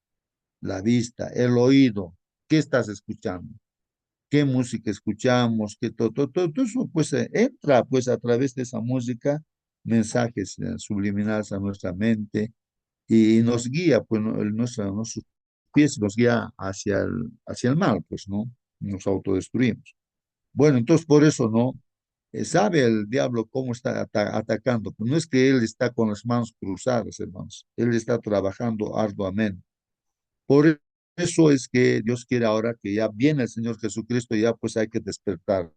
la vista, el oído, ¿qué estás escuchando? ¿Qué música escuchamos? ¿Qué todo eso pues entra pues a través de esa música mensajes subliminales a nuestra mente y nos guía pues nuestros pies nos guía hacia el mal pues no nos autodestruimos. Bueno, entonces por eso no sabe el diablo cómo está atacando, pues no es que él está con las manos cruzadas, hermanos, él está trabajando arduamente. Por eso es que Dios quiere ahora que ya viene el Señor Jesucristo, ya pues hay que despertar,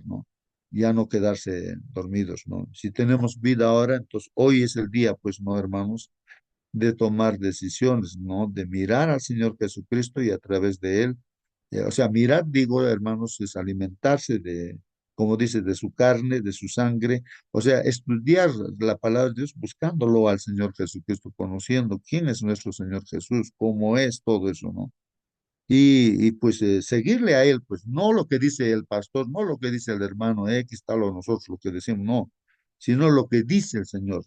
¿no? Ya no quedarse dormidos, ¿no? Si tenemos vida ahora, entonces hoy es el día, pues, ¿no, hermanos? De tomar decisiones, ¿no? De mirar al Señor Jesucristo y a través de Él o sea, mirar, digo, hermanos, es alimentarse de, como dice, de su carne, de su sangre, o sea, estudiar la palabra de Dios buscándolo al Señor Jesucristo, conociendo quién es nuestro Señor Jesús, cómo es todo eso, ¿no? Pues seguirle a Él, pues no lo que dice el pastor, no lo que dice el hermano X, tal o nosotros lo que decimos, no, sino lo que dice el Señor.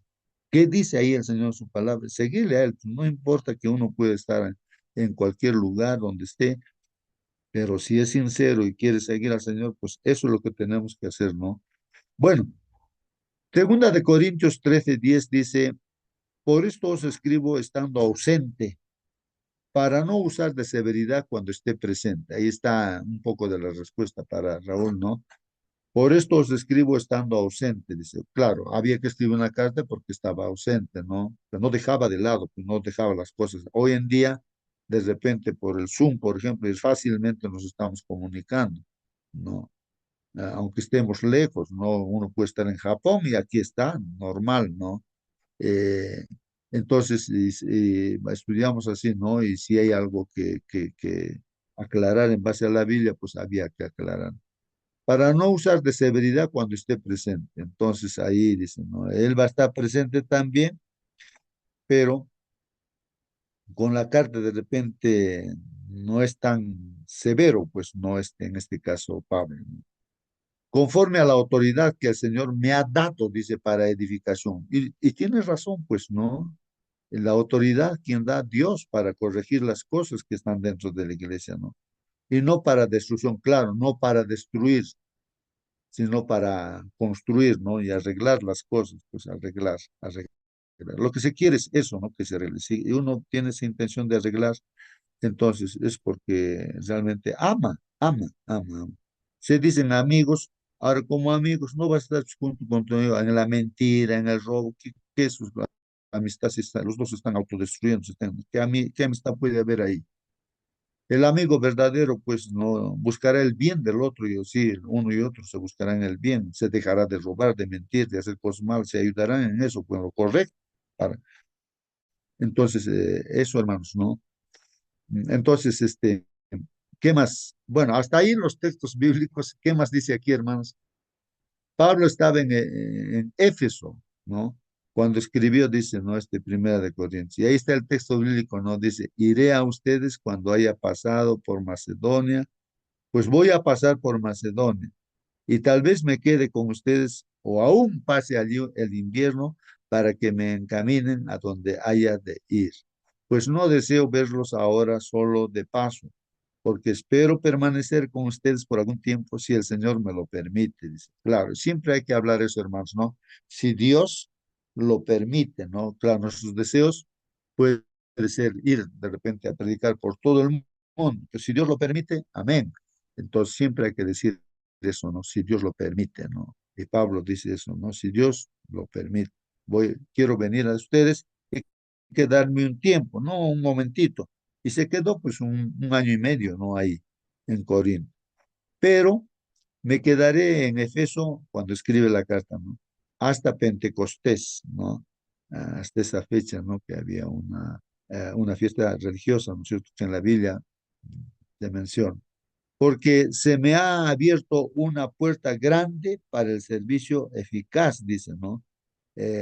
¿Qué dice ahí el Señor en su palabra? Seguirle a Él, pues, no importa que uno pueda estar en cualquier lugar donde esté, pero si es sincero y quiere seguir al Señor, pues eso es lo que tenemos que hacer, ¿no? Bueno, segunda de Corintios 13:10 dice, por esto os escribo estando ausente, para no usar de severidad cuando esté presente. Ahí está un poco de la respuesta para Raúl, ¿no? Por esto os escribo estando ausente, dice. Claro, había que escribir una carta porque estaba ausente, ¿no? Pero no dejaba de lado, pues no dejaba las cosas. Hoy en día, de repente, por el Zoom, por ejemplo, y fácilmente nos estamos comunicando, ¿no? Aunque estemos lejos, ¿no? Uno puede estar en Japón y aquí está, normal, ¿no? Eh, entonces, estudiamos así, ¿no? Y si hay algo que aclarar en base a la Biblia, pues había que aclarar para no usar de severidad cuando esté presente. Entonces ahí dicen, ¿no? Él va a estar presente también, pero con la carta de repente no es tan severo, pues no es en este caso Pablo, ¿no? Conforme a la autoridad que el Señor me ha dado, dice, para edificación. Y tiene razón, pues, ¿no? La autoridad quien da Dios para corregir las cosas que están dentro de la iglesia, ¿no? Y no para destrucción, claro, no para destruir, sino para construir, ¿no? Y arreglar las cosas, pues arreglar. Lo que se quiere es eso, ¿no? Que se arregle. Si uno tiene esa intención de arreglar, entonces es porque realmente ama. Se dicen amigos, ahora como amigos no va a estar junto contigo en la mentira, en el robo, ¿qué es eso? Amistad, si los dos están autodestruyendo, ¿qué amistad puede haber ahí? El amigo verdadero, pues, no buscará el bien del otro, y sí, uno y otro se buscarán el bien, se dejará de robar, de mentir, de hacer cosas malas, se ayudarán en eso, pues, lo correcto. Para- Entonces, eso, hermanos, ¿no? Entonces, ¿qué más? Bueno, hasta ahí los textos bíblicos, ¿qué más dice aquí, hermanos? Pablo estaba en Éfeso, ¿no? Cuando escribió, dice, ¿no? Primera de Corintios. Y ahí está el texto bíblico, ¿no? Dice, iré a ustedes cuando haya pasado por Macedonia, pues voy a pasar por Macedonia y tal vez me quede con ustedes o aún pase allí el invierno para que me encaminen a donde haya de ir. Pues no deseo verlos ahora solo de paso, porque espero permanecer con ustedes por algún tiempo si el Señor me lo permite. Dice. Claro, siempre hay que hablar eso, hermanos, ¿no? Si Dios lo permite, ¿no? Claro, nuestros deseos puede ser ir de repente a predicar por todo el mundo, pero si Dios lo permite, amén. Entonces siempre hay que decir eso, ¿no? Si Dios lo permite, ¿no? Y Pablo dice eso, ¿no? Si Dios lo permite, quiero venir a ustedes y quedarme un tiempo, no un momentito, y se quedó pues un año y medio, ¿no? Ahí, en Corinto. Pero me quedaré en Efeso cuando escribe la carta, ¿no? Hasta Pentecostés, ¿no? Hasta esa fecha, ¿no? Que había una fiesta religiosa, ¿no es cierto? Que en la Biblia se menciona. Porque se me ha abierto una puerta grande para el servicio eficaz, dice, ¿no?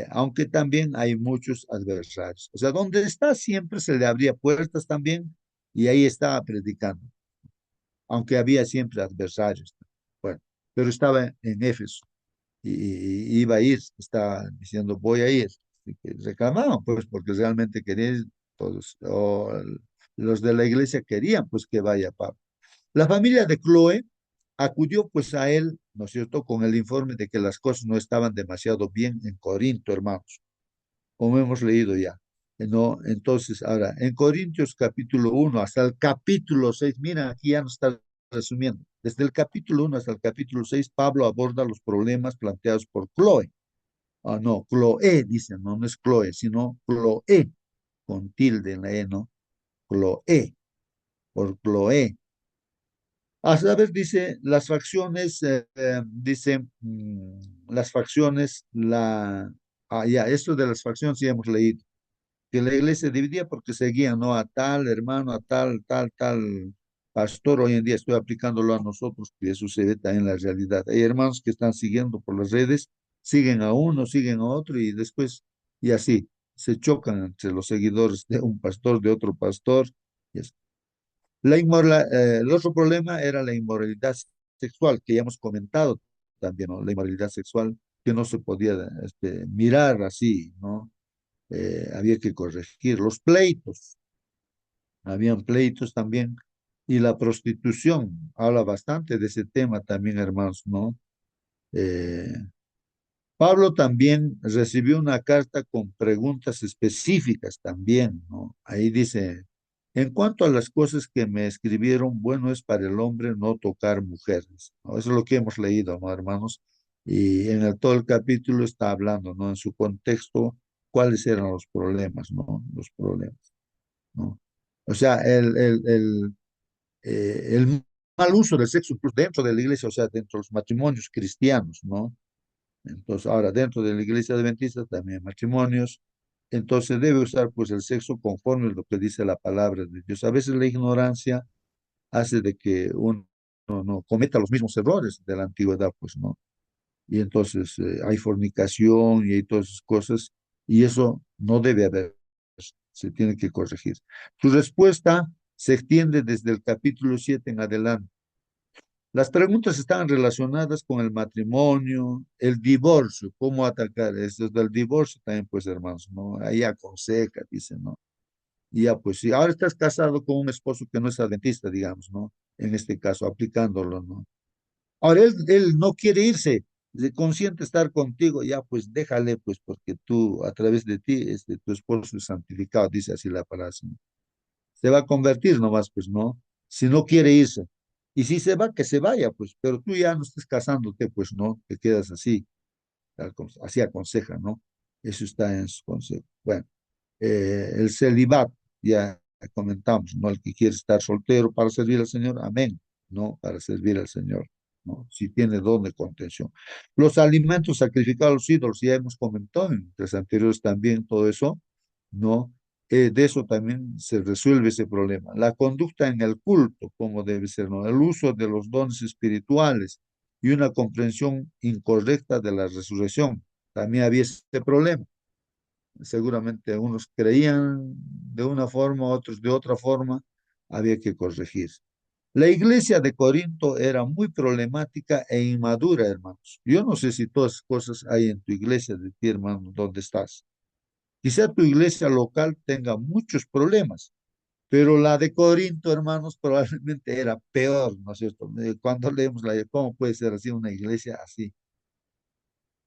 Aunque también hay muchos adversarios. O sea, donde está siempre se le abría puertas también y ahí estaba predicando, aunque había siempre adversarios. Bueno, pero estaba en Éfeso y iba a ir, estaba diciendo, voy a ir. Y que reclamaban, pues, porque realmente querían todos, los de la iglesia querían, pues, que vaya Pablo. La familia de Chloe acudió, pues, a él, ¿no es cierto?, con el informe de que las cosas no estaban demasiado bien en Corinto, hermanos, como hemos leído ya. ¿No? Entonces, ahora, en Corintios capítulo 1 hasta el capítulo 6, mira, aquí ya nos está resumiendo. Desde el capítulo 1 hasta el capítulo 6, Pablo aborda los problemas planteados por Chloe. Ah, no, Chloe, dicen, no, no es Chloe, sino Chloe, con tilde en la E, ¿no? Chloe, por Chloe. A saber, dice, las facciones, dice, las facciones, ya, esto de las facciones ya hemos leído que la iglesia dividía porque seguían, ¿no? A tal hermano, a tal pastor. Hoy en día estoy aplicándolo a nosotros, que eso se ve también en la realidad. Hay hermanos que están siguiendo por las redes, siguen a uno, siguen a otro y después, y así, se chocan entre los seguidores de un pastor, de otro pastor. Y así. El otro problema era la inmoralidad sexual, que ya hemos comentado también, ¿no? La inmoralidad sexual que no se podía mirar así, ¿no? Había que corregir los pleitos, habían pleitos también, y la prostitución, habla bastante de ese tema también, hermanos, ¿no? Eh, Pablo también recibió una carta con preguntas específicas también, ¿no? Ahí dice, en cuanto a las cosas que me escribieron, bueno es para el hombre no tocar mujeres, ¿no? Eso es lo que hemos leído, ¿no, hermanos? Y en todo el capítulo está hablando, ¿no? En su contexto, cuáles eran los problemas, ¿no? Los problemas, ¿no? O sea, el mal uso del sexo incluso dentro de la iglesia, o sea, dentro de los matrimonios cristianos, ¿no? Entonces, ahora dentro de la iglesia adventista también hay matrimonios. Entonces debe usar pues el sexo conforme a lo que dice la palabra de Dios. A veces la ignorancia hace de que uno no cometa los mismos errores de la antigüedad, pues no. Y entonces hay fornicación y hay todas esas cosas y eso no debe haber, se tiene que corregir. Su respuesta se extiende desde el capítulo 7 en adelante. Las preguntas estaban relacionadas con el matrimonio, el divorcio, cómo atacar eso del divorcio también, pues, hermanos, ¿no? Ahí aconseja, dice, ¿no? Y ya, pues, si ahora estás casado con un esposo que no es adventista, digamos, ¿no? En este caso, aplicándolo, ¿no? Ahora, él no quiere irse, consiente estar contigo, ya, pues, déjale, pues, porque tú, a través de ti, tu esposo es santificado, dice así la palabra, ¿no? Se va a convertir nomás, pues no, si no quiere irse. Y si se va, que se vaya, pues, pero tú ya no estés casándote, pues no, te quedas así, así aconseja, ¿no? Eso está en su consejo. Bueno, el celibato, ya comentamos, ¿no? El que quiere estar soltero para servir al Señor, amén, ¿no? Para servir al Señor, ¿no? Si tiene don de contención. Los alimentos sacrificados a los ídolos, ya hemos comentado en tres anteriores también todo eso, ¿no? De eso también se resuelve ese problema. La conducta en el culto, como debe ser, ¿no? El uso de los dones espirituales y una comprensión incorrecta de la resurrección. También había ese problema. Seguramente unos creían de una forma, otros de otra forma, había que corregir. La iglesia de Corinto era muy problemática e inmadura, hermanos. Yo no sé si todas esas cosas hay en tu iglesia de ti, hermano, ¿dónde estás? Quizá tu iglesia local tenga muchos problemas, pero la de Corinto, hermanos, probablemente era peor, ¿no es cierto? Cuando leemos ¿cómo puede ser así una iglesia así?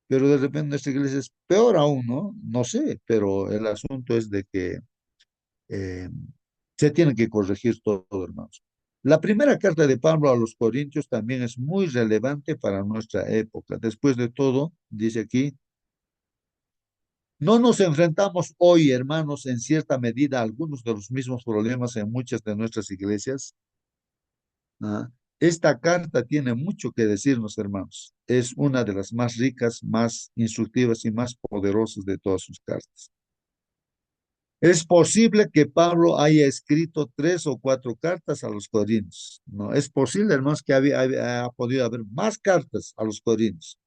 Pero de repente nuestra iglesia es peor aún, ¿no? No sé, pero el asunto es de que eh, se tiene que corregir todo, hermanos. La primera carta de Pablo a los Corintios también es muy relevante para nuestra época. Después de todo, dice aquí, No nos enfrentamos hoy, hermanos, en cierta medida a algunos de los mismos problemas en muchas de nuestras iglesias. ¿Ah? Esta carta tiene mucho que decirnos, hermanos. Es una de las más ricas, más instructivas y más poderosas de todas sus cartas. Es posible que Pablo haya escrito 3 o 4 cartas a los Corintios. No, es posible, hermanos, que ha podido haber más cartas a los Corintios,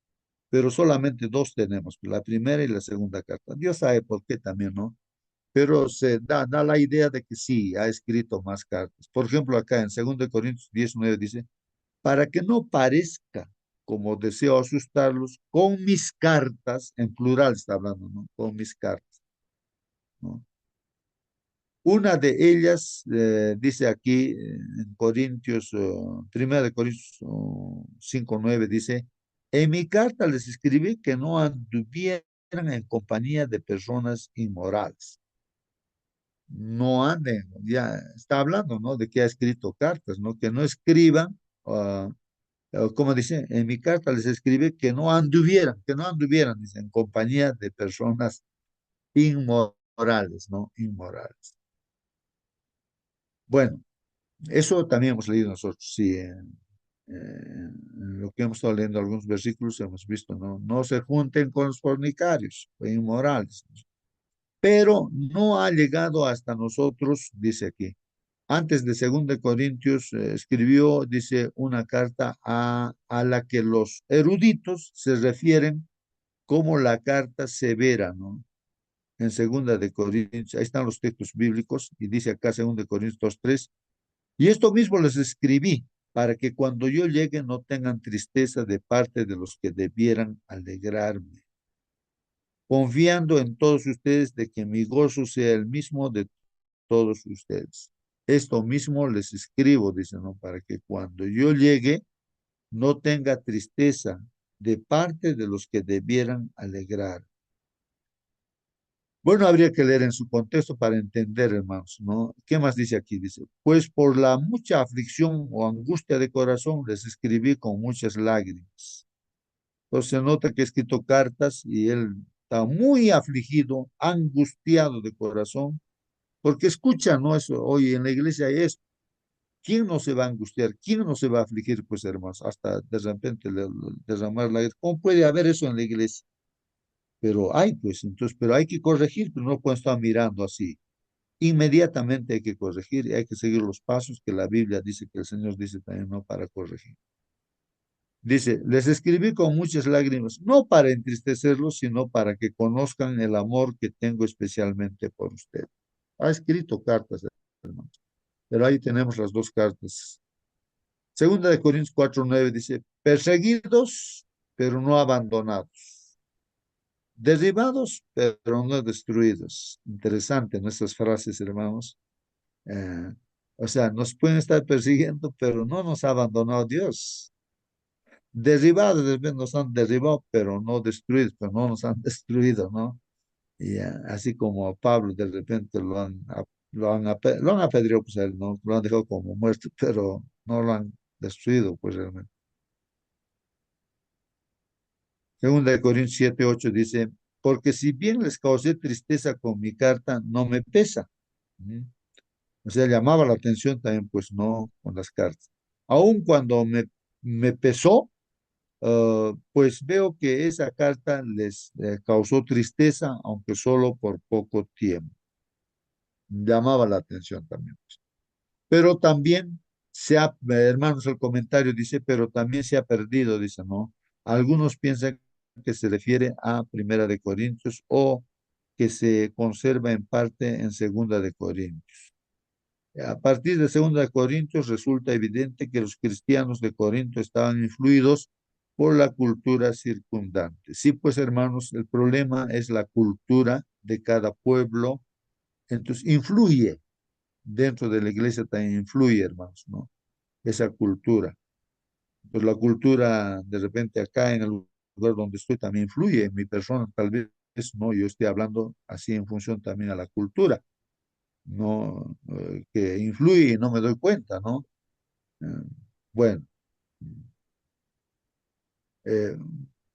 pero solamente 2 tenemos, la primera y la segunda carta. Dios sabe por qué también, ¿no? Pero da la idea de que sí, ha escrito más cartas. Por ejemplo, acá en 2 Corintios 19 dice, para que no parezca como deseo asustarlos con mis cartas, en plural está hablando, ¿no? Con mis cartas, ¿no? Una de ellas dice aquí en Corintios, 1 5:9 dice, en mi carta les escribí que no anduvieran en compañía de personas inmorales. No anden, ya está hablando, ¿no? De que ha escrito cartas, ¿no? Que no escriban, como dice, en mi carta les escribí que no anduvieran, dice, en compañía de personas inmorales, ¿no? Inmorales. Bueno, eso también hemos leído nosotros, sí. En lo que hemos estado leyendo algunos versículos hemos visto, ¿no? No se junten con los fornicarios o inmorales. Pero no ha llegado hasta nosotros, dice aquí. Antes de 2 Corintios escribió, dice, una carta a la que los eruditos se refieren como la carta severa, ¿no? En 2 Corintios, ahí están los textos bíblicos, y dice acá 2 Corintios 2:3, y esto mismo les escribí, para que cuando yo llegue no tengan tristeza de parte de los que debieran alegrarme, confiando en todos ustedes de que mi gozo sea el mismo de todos ustedes. Esto mismo les escribo, dice, ¿no? Para que cuando yo llegue no tenga tristeza de parte de los que debieran alegrar. Bueno, habría que leer en su contexto para entender, hermanos, ¿no? ¿Qué más dice aquí? Dice, pues por la mucha aflicción o angustia de corazón les escribí con muchas lágrimas. Entonces se nota que ha escrito cartas y él está muy afligido, angustiado de corazón, porque escucha, ¿no? Eso, oye, en la iglesia hay esto. ¿Quién no se va a angustiar? ¿Quién no se va a afligir, pues, hermanos? Hasta de repente derramar la... ¿Cómo puede haber eso en la iglesia? Pero hay, pues, entonces, pero hay que corregir, pero no pueden estar mirando así. Inmediatamente hay que corregir y hay que seguir los pasos que la Biblia dice, que el Señor dice también, no para corregir. Dice, les escribí con muchas lágrimas, no para entristecerlos, sino para que conozcan el amor que tengo especialmente por usted. Ha escrito cartas, hermanos, pero ahí tenemos las 2 cartas. 2 Corintios 4:9 dice, perseguidos, pero no abandonados. Derribados, pero no destruidos. Interesante nuestras frases, hermanos. Eh, o sea, nos pueden estar persiguiendo, pero no nos ha abandonado Dios. Derribados, de repente nos han derribado, pero no destruidos, pero no nos han destruido, ¿no? Y así como a Pablo de repente lo han apedreado, pues a él, ¿no? Lo han dejado como muerto, pero no lo han destruido, pues realmente. 2 Corintios 7:8 dice, porque si bien les causé tristeza con mi carta, no me pesa. ¿Mm? O sea, llamaba la atención también, pues no con las cartas. Aun cuando me pesó, pues veo que esa carta les causó tristeza, aunque solo por poco tiempo. Llamaba la atención también, pues. Pero también hermanos, el comentario dice, pero también se ha perdido, dice, ¿no? Algunos piensan que se refiere a Primera de Corintios o que se conserva en parte en Segunda de Corintios. A partir de Segunda de Corintios resulta evidente que los cristianos de Corinto estaban influidos por la cultura circundante. Sí, pues hermanos, el problema es la cultura de cada pueblo, entonces influye dentro de la iglesia también influye, hermanos, ¿no? Esa cultura. Pues la cultura, de repente, acá en el lugar donde estoy también influye en mi persona, tal vez no, yo estoy hablando así en función también a la cultura, no, que influye y no me doy cuenta, ¿no? Eh, bueno, eh,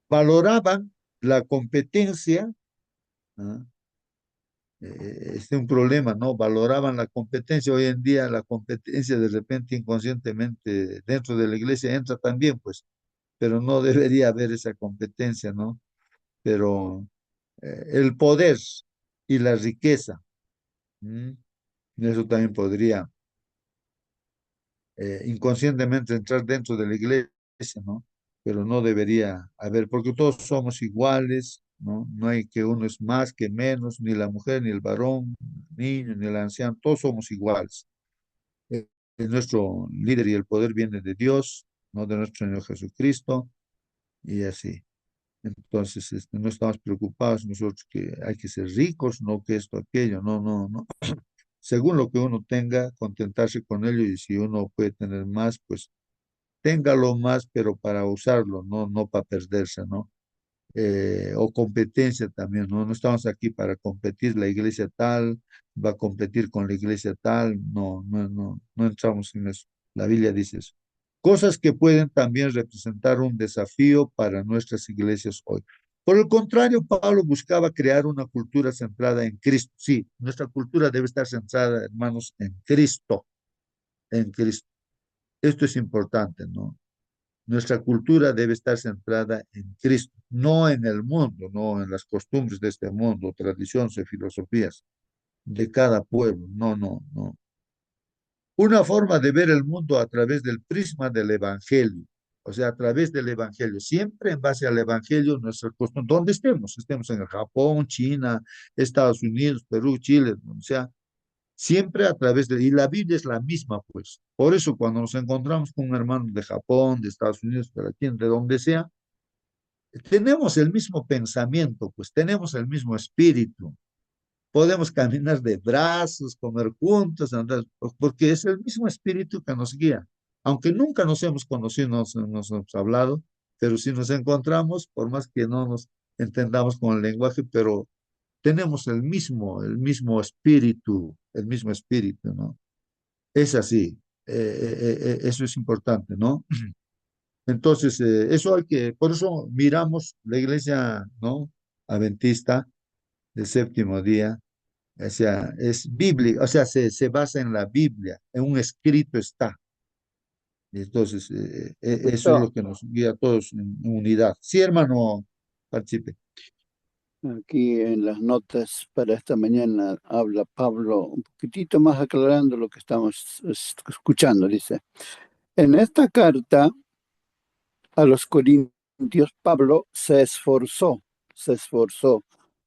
valoraban la competencia ¿ah? Este es un problema, ¿no? Valoraban la competencia. Hoy en día la competencia de repente inconscientemente dentro de la iglesia entra también, pues, pero no debería haber esa competencia, ¿no? Pero el poder y la riqueza, ¿m? Eso también podría inconscientemente entrar dentro de la iglesia, ¿no? Pero no debería haber, porque todos somos iguales, ¿no? No hay que uno es más que menos, ni la mujer, ni el varón, el niño, ni el anciano, todos somos iguales. Eh, Nuestro líder y el poder viene de Dios, no de nuestro Señor Jesucristo, y así. Entonces, no estamos preocupados nosotros que hay que ser ricos, no que esto, aquello, no, no, no. Según lo que uno tenga, contentarse con ello, y si uno puede tener más, pues téngalo más, pero para usarlo, no, no para perderse, ¿no? O competencia también, ¿no? No estamos aquí para competir, la iglesia tal va a competir con la iglesia tal, no, no, no, no entramos en eso. La Biblia dice eso. Cosas que pueden también representar un desafío para nuestras iglesias hoy. Por el contrario, Pablo buscaba crear una cultura centrada en Cristo. Sí, nuestra cultura debe estar centrada, hermanos, en Cristo, en Cristo. Esto es importante, ¿no? Nuestra cultura debe estar centrada en Cristo, no en el mundo, no en las costumbres de este mundo, tradiciones y filosofías de cada pueblo. No, no, no. Una forma de ver el mundo a través del prisma del Evangelio, o sea, a través del Evangelio, siempre en base al Evangelio, nuestra costumbre, donde estemos en el Japón, China, Estados Unidos, Perú, Chile, o sea, siempre a través de, y la Biblia es la misma, pues. Por eso cuando nos encontramos con un hermano de Japón, de Estados Unidos, de donde sea, tenemos el mismo pensamiento, pues tenemos el mismo espíritu. Podemos caminar de brazos, comer juntos, andar, porque es el mismo espíritu que nos guía. Aunque nunca nos hemos conocido, nos hemos hablado, pero si nos encontramos, por más que no nos entendamos con el lenguaje, pero tenemos el mismo espíritu, ¿no? Es así. Eso es importante, ¿no? Entonces, por eso miramos la iglesia, ¿no? Adventista del séptimo día, o sea, es bíblica, o sea, se basa en la Biblia, en un escrito está. Y entonces, eso es Esto, lo que nos guía a todos en unidad. Sí, hermano, participe. aquí en las notas para esta mañana habla Pablo un poquitito más aclarando lo que estamos escuchando. Dice, en esta carta a los Corintios, Pablo se esforzó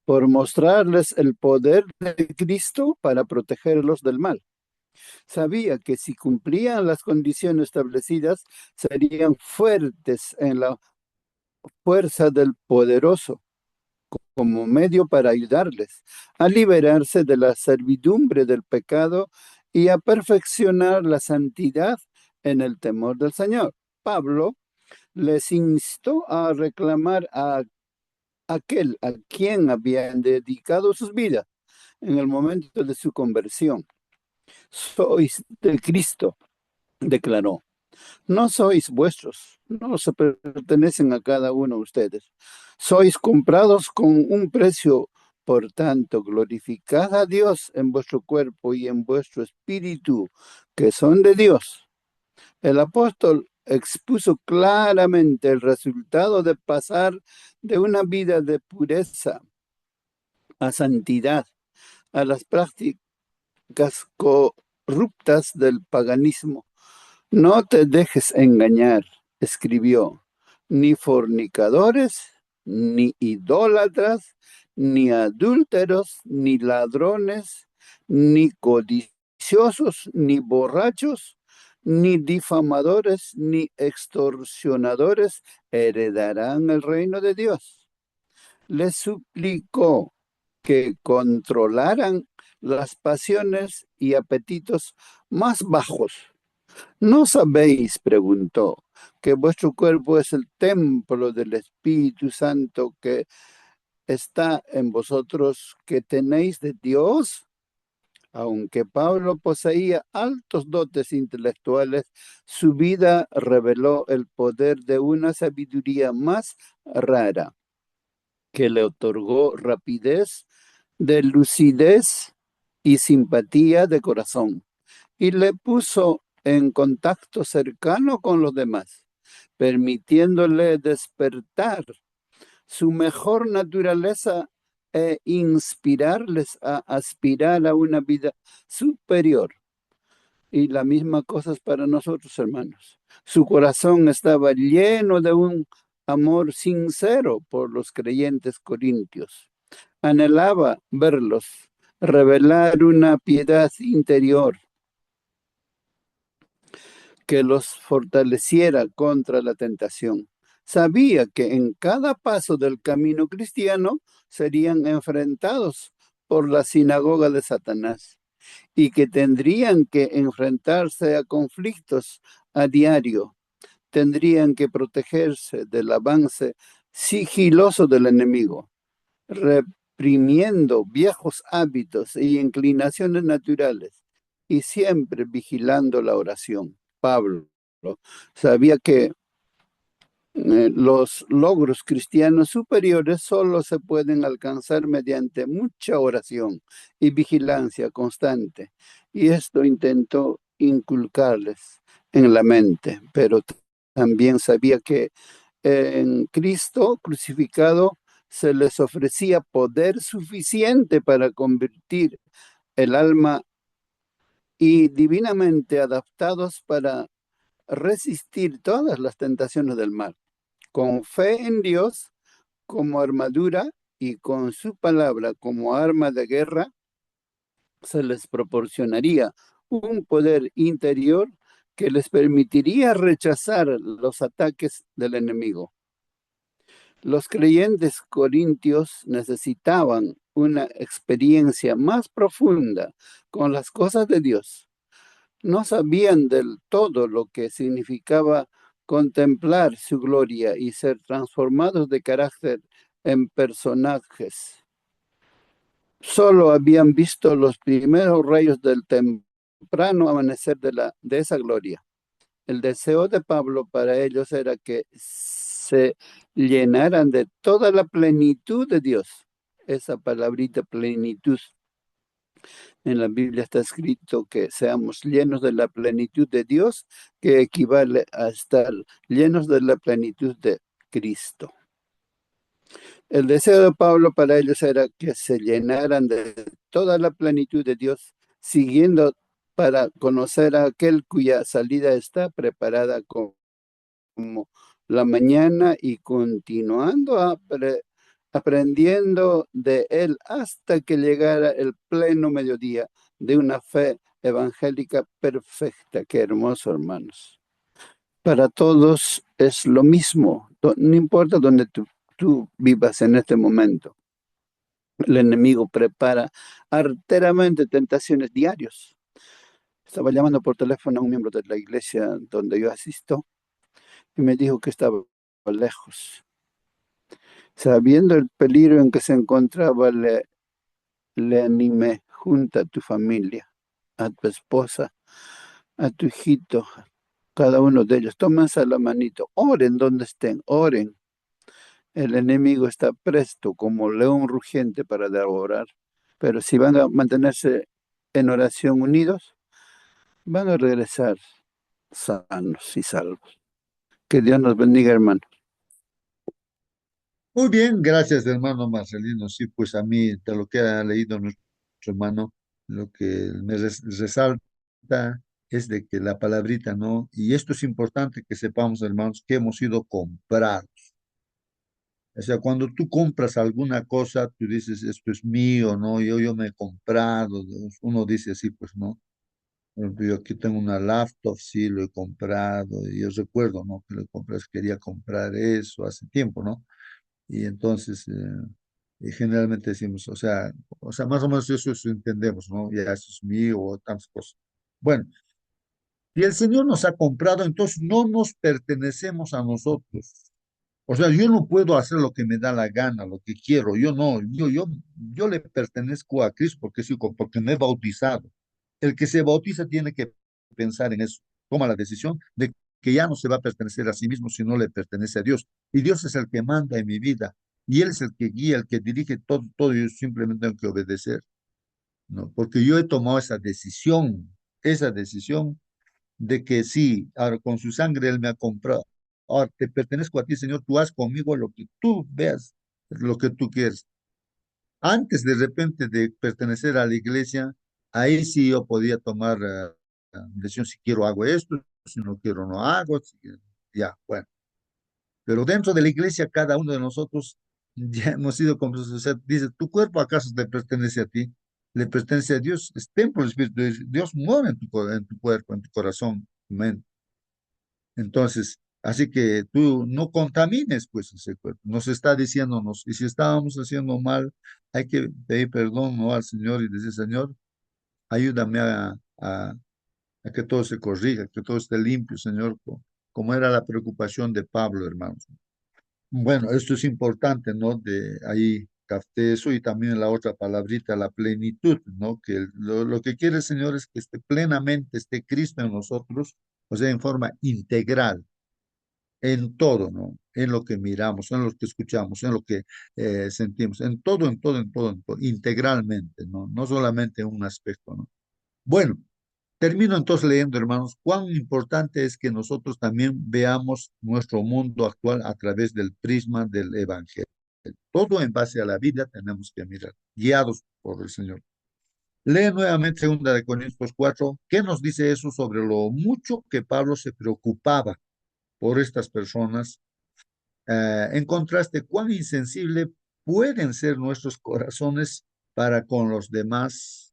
por mostrarles el poder de Cristo para protegerlos del mal. Sabía que si cumplían las condiciones establecidas, serían fuertes en la fuerza del poderoso como medio para ayudarles a liberarse de la servidumbre del pecado y a perfeccionar la santidad en el temor del Señor. Pablo les instó a reclamar a aquel a quien habían dedicado sus vidas en el momento de su conversión. Sois de Cristo, declaró. No sois vuestros, no se pertenecen a cada uno de ustedes. Sois comprados con un precio. Por tanto, glorificad a Dios en vuestro cuerpo y en vuestro espíritu, que son de Dios. El apóstol expuso claramente el resultado de pasar de una vida de pureza a santidad, a las prácticas corruptas del paganismo. No te dejes engañar, escribió, ni fornicadores, ni idólatras, ni adúlteros, ni ladrones, ni codiciosos, ni borrachos, ni difamadores, ni extorsionadores heredarán el reino de Dios. Les suplicó que controlaran las pasiones y apetitos más bajos. ¿No sabéis, preguntó, que vuestro cuerpo es el templo del Espíritu Santo que está en vosotros, que tenéis de Dios? Aunque Pablo poseía altos dotes intelectuales, su vida reveló el poder de una sabiduría más rara, que le otorgó rapidez de lucidez y simpatía de corazón, y le puso en contacto cercano con los demás, permitiéndole despertar su mejor naturaleza e inspirarles a aspirar a una vida superior. Y la misma cosa es para nosotros, hermanos. Su corazón estaba lleno de un amor sincero por los creyentes corintios. Anhelaba verlos revelar una piedad interior que los fortaleciera contra la tentación. Sabía que en cada paso del camino cristiano serían enfrentados por la sinagoga de Satanás y que tendrían que enfrentarse a conflictos a diario, tendrían que protegerse del avance sigiloso del enemigo, reprimiendo viejos hábitos e inclinaciones naturales y siempre vigilando la oración. Pablo sabía que los logros cristianos superiores solo se pueden alcanzar mediante mucha oración y vigilancia constante. Y esto intentó inculcarles en la mente, pero también sabía que en Cristo crucificado se les ofrecía poder suficiente para convertir el alma y divinamente adaptados para resistir todas las tentaciones del mal. Con fe en Dios como armadura y con su palabra como arma de guerra, se les proporcionaría un poder interior que les permitiría rechazar los ataques del enemigo. Los creyentes corintios necesitaban una experiencia más profunda con las cosas de Dios. No sabían del todo lo que significaba contemplar su gloria y ser transformados de carácter en personajes. Solo habían visto los primeros rayos del temprano amanecer de esa gloria. El deseo de Pablo para ellos era que se llenaran de toda la plenitud de Dios. Esa palabrita plenitud. En la Biblia está escrito que seamos llenos de la plenitud de Dios, que equivale a estar llenos de la plenitud de Cristo. El deseo de Pablo para ellos era que se llenaran de toda la plenitud de Dios, siguiendo para conocer a aquel cuya salida está preparada como la mañana y continuando aprendiendo de él hasta que llegara el pleno mediodía de una fe evangélica perfecta. Qué hermoso, hermanos. Para todos es lo mismo, no importa dónde tú vivas en este momento. El enemigo prepara arteramente tentaciones diarios. Estaba llamando por teléfono a un miembro de la iglesia donde yo asisto y me dijo que estaba lejos. Sabiendo el peligro en que se encontraba, le animé: junta a tu familia, a tu esposa, a tu hijito, cada uno de ellos, tómense la manito, oren donde estén, oren. El enemigo está presto como león rugiente para devorar, pero si van a mantenerse en oración unidos, van a regresar sanos y salvos. Que Dios nos bendiga, hermano. Muy bien, gracias, hermano Marcelino. Sí, pues a mí, de lo que ha leído nuestro hermano, lo que me resalta es de que la palabrita, ¿no? Y esto es importante que sepamos, hermanos, que hemos sido comprados. O sea, cuando tú compras alguna cosa, tú dices, esto es mío, ¿no? Yo me he comprado. Uno dice así, pues, ¿no? Por ejemplo, yo aquí tengo una laptop, sí, lo he comprado. Y yo recuerdo, ¿no? Que lo compré, quería comprar eso hace tiempo, ¿no? Y entonces, y generalmente decimos, o sea, más o menos eso entendemos, ¿no? Ya eso es mío o tantas cosas. Bueno, y el Señor nos ha comprado, entonces no nos pertenecemos a nosotros. O sea, yo no puedo hacer lo que me da la gana, lo que quiero. Yo no, yo le pertenezco a Cristo porque, sí, porque me he bautizado. El que se bautiza tiene que pensar en eso. Toma la decisión de que ya no se va a pertenecer a sí mismo, sino le pertenece a Dios. Y Dios es el que manda en mi vida. y Él es el que guía, el que dirige todo, todo, y yo simplemente tengo que obedecer, ¿no? Porque yo he tomado esa decisión de que sí, ahora con su sangre Él me ha comprado. Ahora te pertenezco a ti, Señor, tú haz conmigo lo que tú veas, lo que tú quieres. Antes de repente de pertenecer a la iglesia, ahí sí yo podía tomar decisión si quiero hago esto, si no quiero no hago, ya, bueno. Pero dentro de la iglesia, cada uno de nosotros ya hemos sido como, o sea, dice, ¿tu cuerpo acaso te pertenece a ti? Le pertenece a Dios, es templo del Espíritu de Dios. Dios mora en en tu cuerpo, en tu corazón, tu mente. Entonces, así que tú no contamines pues ese cuerpo. Nos está diciéndonos, y si estábamos haciendo mal, hay que pedir perdón, ¿no? Al Señor y decir, Señor, ayúdame a que todo se corrija, que todo esté limpio, Señor, como era la preocupación de Pablo, hermanos. Bueno, esto es importante, ¿no? De ahí capté eso y también la otra palabrita, la plenitud, ¿no? Que lo que quiere el Señor es que esté plenamente, esté Cristo en nosotros, o sea, en forma integral en todo, ¿no? En lo que miramos, en lo que escuchamos, en lo que sentimos, en todo, integralmente, ¿no? No solamente un aspecto, ¿no? Bueno, termino entonces leyendo, hermanos, cuán importante es que nosotros también veamos nuestro mundo actual a través del prisma del Evangelio. Todo en base a la Biblia tenemos que mirar, guiados por el Señor. Lee nuevamente 2 Corintios 4. ¿Qué nos dice eso sobre lo mucho que Pablo se preocupaba por estas personas? En contraste, cuán insensible pueden ser nuestros corazones para con los demás.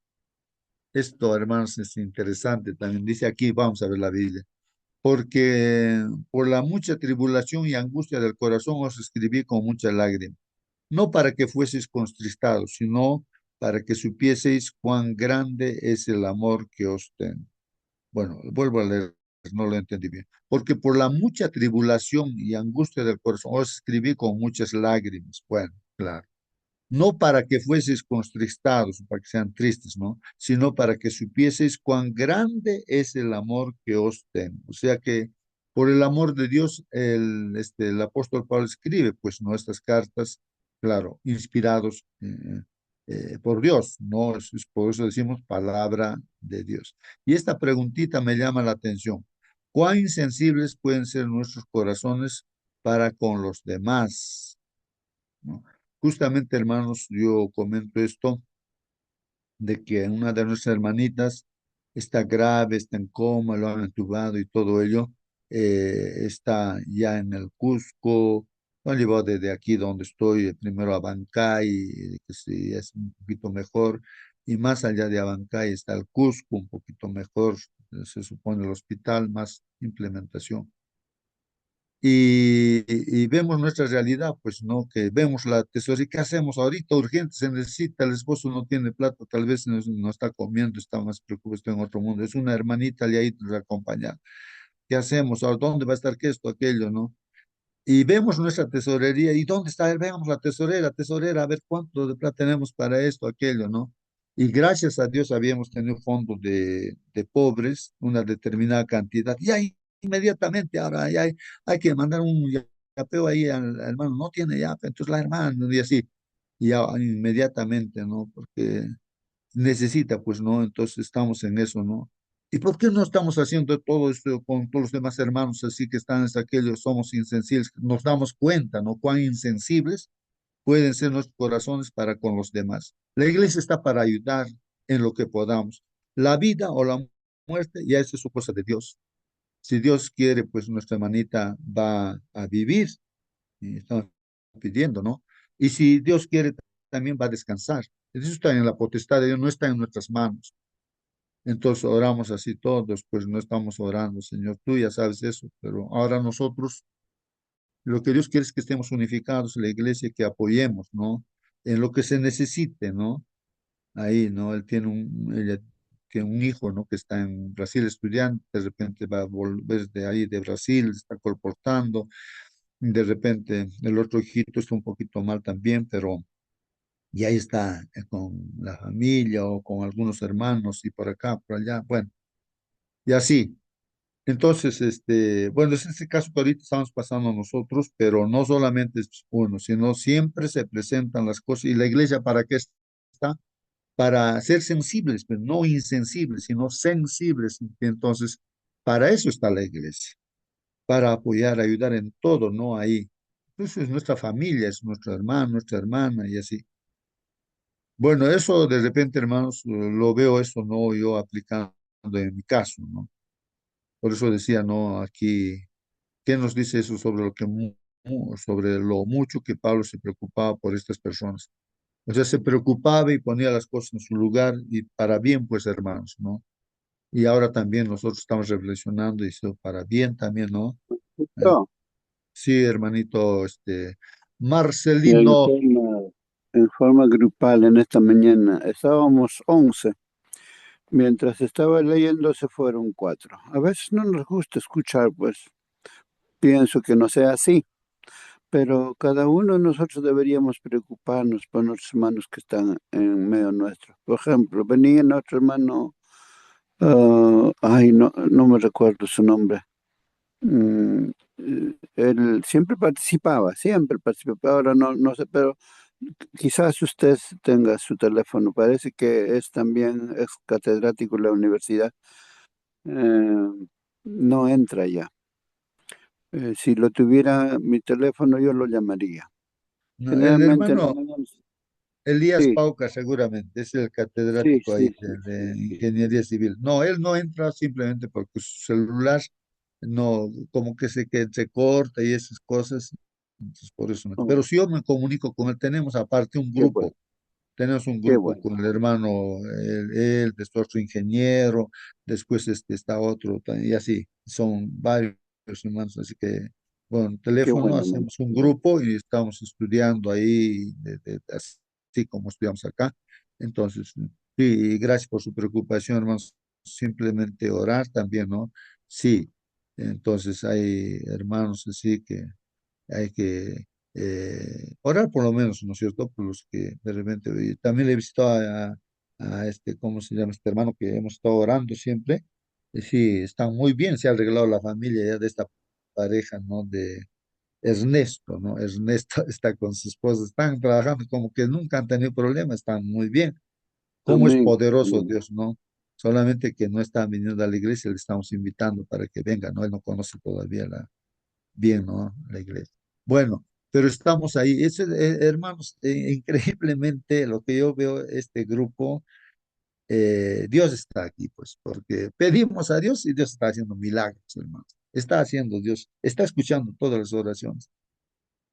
Esto, hermanos, es interesante. También dice aquí, vamos a ver la Biblia. Porque por la mucha tribulación y angustia del corazón os escribí con mucha lágrima, no para que fueseis contristados, sino para que supieseis cuán grande es el amor que os tengo. Bueno, vuelvo a leer, no lo entendí bien. Porque por la mucha tribulación y angustia del corazón os escribí con muchas lágrimas. Bueno, claro. No para que fueseis contristados, para que sean tristes, ¿no? Sino para que supieseis cuán grande es el amor que os tengo. O sea que por el amor de Dios, el apóstol Pablo escribe, pues, nuestras cartas, claro, inspirados por Dios, ¿no? Por eso decimos palabra de Dios. Y esta preguntita me llama la atención. ¿Cuán insensibles pueden ser nuestros corazones para con los demás? ¿No? Justamente, hermanos, yo comento esto de que una de nuestras hermanitas está grave, está en coma, lo han entubado y todo ello, está ya en el Cusco, lo han llevado desde aquí donde estoy, primero a Abancay, que sí es un poquito mejor, y más allá de Abancay está el Cusco, un poquito mejor, se supone el hospital, más implementación. Y vemos nuestra realidad, pues no, que vemos la tesorería, ¿qué hacemos ahorita? Urgente, se necesita, el esposo no tiene plata, tal vez no está comiendo, está más preocupado, está en otro mundo, es una hermanita le ha ido a acompañar. ¿Qué hacemos? ¿Ahora dónde va a estar qué esto, aquello, no? Y vemos nuestra tesorería, ¿y dónde está? Veamos la tesorera, a ver cuánto de plata tenemos para esto, aquello, ¿no? Y gracias a Dios habíamos tenido fondos de pobres, una determinada cantidad, y ahí inmediatamente ahora ya hay que mandar un yapeo ahí al hermano, no tiene yape, entonces la hermana, y así, y ya inmediatamente, ¿no? Porque necesita, pues, ¿no? Entonces estamos en eso, ¿no? ¿Y por qué no estamos haciendo todo esto con todos los demás hermanos así que están en aquellos, somos insensibles? Nos damos cuenta, ¿no? Cuán insensibles pueden ser nuestros corazones para con los demás. La iglesia está para ayudar en lo que podamos. La vida o la muerte ya es su cosa de Dios. Si Dios quiere, pues nuestra hermanita va a vivir, y estamos pidiendo, ¿no? Y si Dios quiere, también va a descansar. Eso está en la potestad de Dios, no está en nuestras manos. Entonces oramos así todos, pues no estamos orando, Señor, tú ya sabes eso, pero ahora nosotros, lo que Dios quiere es que estemos unificados en la iglesia, que apoyemos, ¿no? En lo que se necesite, ¿no? Ahí, ¿no? Ella tiene un hijo, ¿no? Que está en Brasil estudiando, de repente va a volver de ahí, de Brasil, está colportando, de repente el otro hijito está un poquito mal también, pero y ahí está con la familia o con algunos hermanos y por acá, por allá, bueno, y así. Entonces, bueno, es este caso que ahorita estamos pasando nosotros, pero no solamente es uno, sino siempre se presentan las cosas. ¿Y la iglesia para qué está? Para ser sensibles, pero no insensibles, sino sensibles. Entonces, para eso está la iglesia, para apoyar, ayudar en todo, ¿no? Ahí. Entonces, nuestra familia es nuestro hermano, nuestra hermana y así. Bueno, eso de repente, hermanos, lo veo eso, ¿no? Yo aplicando en mi caso, ¿no? Por eso decía, ¿no? Aquí, ¿qué nos dice eso sobre sobre lo mucho que Pablo se preocupaba por estas personas? O sea, se preocupaba y ponía las cosas en su lugar y para bien, pues, hermanos, ¿no? Y ahora también nosotros estamos reflexionando y eso para bien también, ¿no? Eh, No, sí, hermanito, en Marcelino, forma, en forma grupal en esta mañana estábamos 11. Mientras estaba leyendo se fueron 4. A veces no nos gusta escuchar, pues pienso que no sea así, pero cada uno de nosotros deberíamos preocuparnos por nuestros hermanos que están en medio nuestro. Por ejemplo, venía nuestro hermano, ay, no, no me recuerdo su nombre. Mm, Él siempre participaba, ahora no, no sé, pero quizás usted tenga su teléfono, parece que es también ex catedrático de la universidad. No entra ya. Si lo tuviera mi teléfono, yo lo llamaría. no, el Generalmente en la hermano mañana. Elías Sí, Pauca seguramente es el sí, catedrático ahí sí, sí, sí, de sí. ingeniería civil. No, él no entra simplemente porque su celular no, como que se corta y esas cosas. Entonces, por eso no. Oh, Pero si yo me comunico con él, tenemos aparte un qué bueno, grupo. Tenemos un qué grupo bueno. con el hermano, después otro ingeniero, después está otro, y así, son varios hermanos, así que, bueno, Qué teléfono, bueno, hermano. hacemos un grupo y estamos estudiando ahí, así como estudiamos acá. Entonces, sí, gracias por su preocupación, hermanos, simplemente orar también, ¿no? Sí, entonces hay hermanos así que hay que orar por lo menos, ¿no es cierto? Por los que de repente, y también le he visto a ¿cómo se llama este hermano que hemos estado orando siempre? Sí, están muy bien, se ha arreglado la familia ya de esta pareja, ¿no? De Ernesto, ¿no? Ernesto está con su esposa, están trabajando como que nunca han tenido problemas, están muy bien. ¿Cómo es Amén, poderoso amén. Dios, ¿no? Solamente que no están viniendo a la iglesia, le estamos invitando para que venga, ¿no? Él no conoce todavía bien, ¿no? La iglesia. Bueno, pero estamos ahí. Hermanos, increíblemente lo que yo veo, este grupo, Dios está aquí, pues, porque pedimos a Dios y Dios está haciendo milagros, hermanos. Está haciendo Dios, está escuchando todas las oraciones.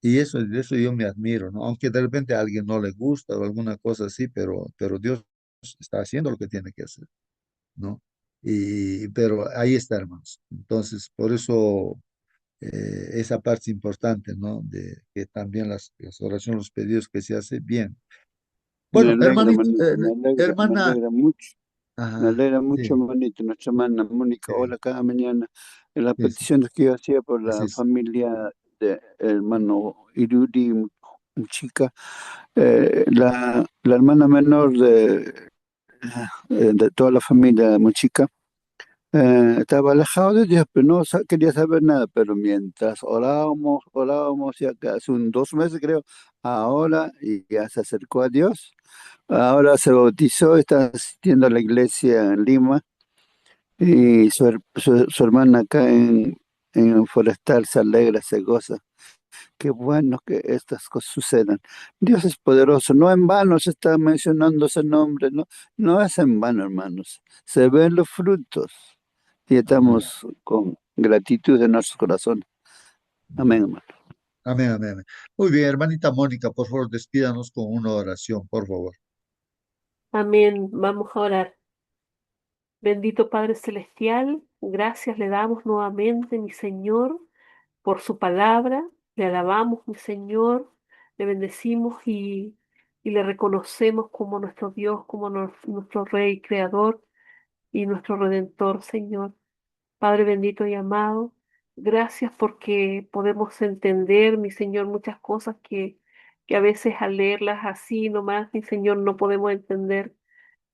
Y de eso yo me admiro, ¿no? Aunque de repente a alguien no le gusta o alguna cosa así, pero Dios está haciendo lo que tiene que hacer, ¿no? Pero ahí está, hermanos. Entonces, por eso esa parte importante, ¿no? De que también las oraciones, los pedidos que se hace bien. Me Bueno, alegra, hermanito, manito, me hermana, alegra mucho. Me ajá, alegra mucho, sí, manito. Nuestra hermana Mónica, sí, hola cada mañana. En las sí, sí, peticiones que yo hacía por así la es. familia de hermano Irudi Chica, la hermana menor de toda la familia Mochica, estaba alejado de Dios, pero no quería saber nada. Pero mientras orábamos, ya que hace 2 meses creo, ahora y ya se acercó a Dios. Ahora se bautizó, está asistiendo a la iglesia en Lima y su hermana acá en Forestal se alegra, se goza. Qué bueno que estas cosas sucedan. Dios es poderoso, no en vano se está mencionando ese nombre, no, no es en vano, hermanos. Se ven los frutos y Amén. estamos con gratitud en nuestros corazones. Amén, hermano. Amén, amén, amén. Muy bien, hermanita Mónica, por favor, despídanos con una oración, por favor. Amén. Vamos a orar. Bendito Padre Celestial, gracias le damos nuevamente, mi Señor, por su palabra. Le alabamos, mi Señor, le bendecimos y le reconocemos como nuestro Dios, como nuestro Rey, Creador y nuestro Redentor, Señor. Padre bendito y amado, gracias porque podemos entender, mi Señor, muchas cosas que a veces al leerlas así nomás, mi Señor, no podemos entender.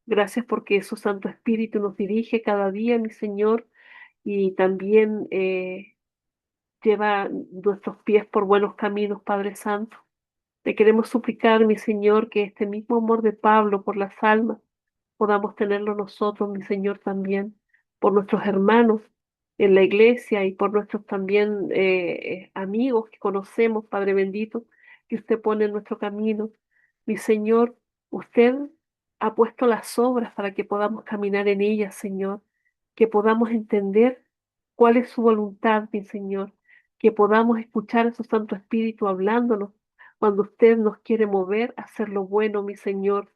Gracias porque su Santo Espíritu nos dirige cada día, mi Señor, y también lleva nuestros pies por buenos caminos, Padre Santo. Te queremos suplicar, mi Señor, que este mismo amor de Pablo por las almas podamos tenerlo nosotros, mi Señor, también, por nuestros hermanos en la iglesia y por nuestros también amigos que conocemos, Padre bendito, que usted pone en nuestro camino. Mi Señor, usted ha puesto las obras para que podamos caminar en ellas, Señor, que podamos entender cuál es su voluntad, mi Señor, que podamos escuchar a su Santo Espíritu hablándonos cuando usted nos quiere mover a hacer lo bueno, mi Señor,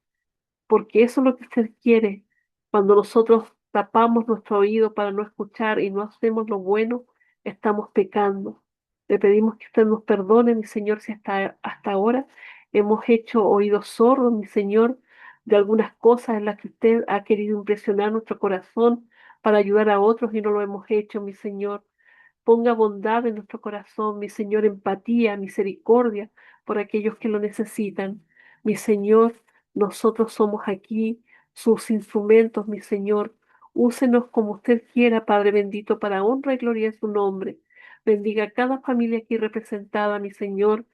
porque eso es lo que usted quiere. Cuando nosotros tapamos nuestro oído para no escuchar y no hacemos lo bueno, estamos pecando. Le pedimos que usted nos perdone, mi Señor, si hasta ahora hemos hecho oídos sordos, mi Señor, de algunas cosas en las que usted ha querido impresionar nuestro corazón para ayudar a otros y no lo hemos hecho, mi Señor. Ponga bondad en nuestro corazón, mi Señor, empatía, misericordia por aquellos que lo necesitan. Mi Señor, nosotros somos aquí sus instrumentos, mi Señor. Úsenos como usted quiera, Padre bendito, para honra y gloria de su nombre. Bendiga a cada familia aquí representada, mi Señor.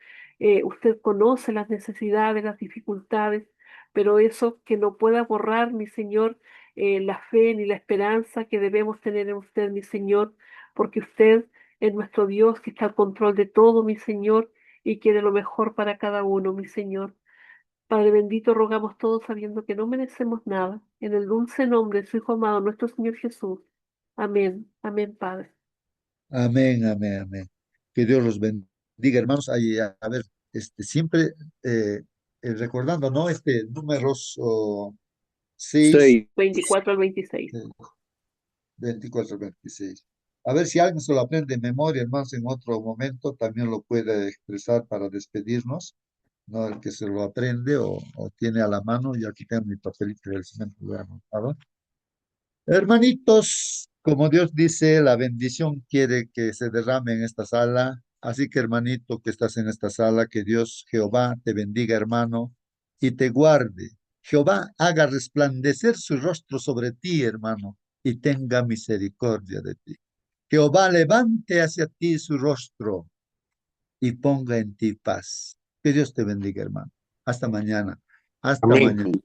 Usted conoce las necesidades, las dificultades, pero eso que no pueda borrar, mi Señor, la fe ni la esperanza que debemos tener en usted, mi Señor, porque usted es nuestro Dios que está al control de todo, mi Señor, y quiere lo mejor para cada uno, mi Señor. Padre bendito, rogamos todos sabiendo que no merecemos nada. En el dulce nombre de su Hijo amado, nuestro Señor Jesús. Amén. Amén, Padre. Amén, amén, amén. Que Dios los bendiga, hermanos. Ahí, a ver, siempre eh, recordando, ¿no? Números 6, Sí, 24 al 26. 24, 26. A ver si alguien se lo aprende de memoria, hermanos, en otro momento también lo puede expresar para despedirnos, ¿no? El que se lo aprende o tiene a la mano, yo aquí tengo mi papelito del cemento, lo he anotado. Hermanitos, como Dios dice, la bendición quiere que se derrame en esta sala. Así que, hermanito que estás en esta sala, que Dios Jehová te bendiga, hermano, y te guarde. Jehová haga resplandecer su rostro sobre ti, hermano, y tenga misericordia de ti. Jehová levante hacia ti su rostro y ponga en ti paz. Que Dios te bendiga, hermano. Hasta mañana. Hasta Amén. mañana.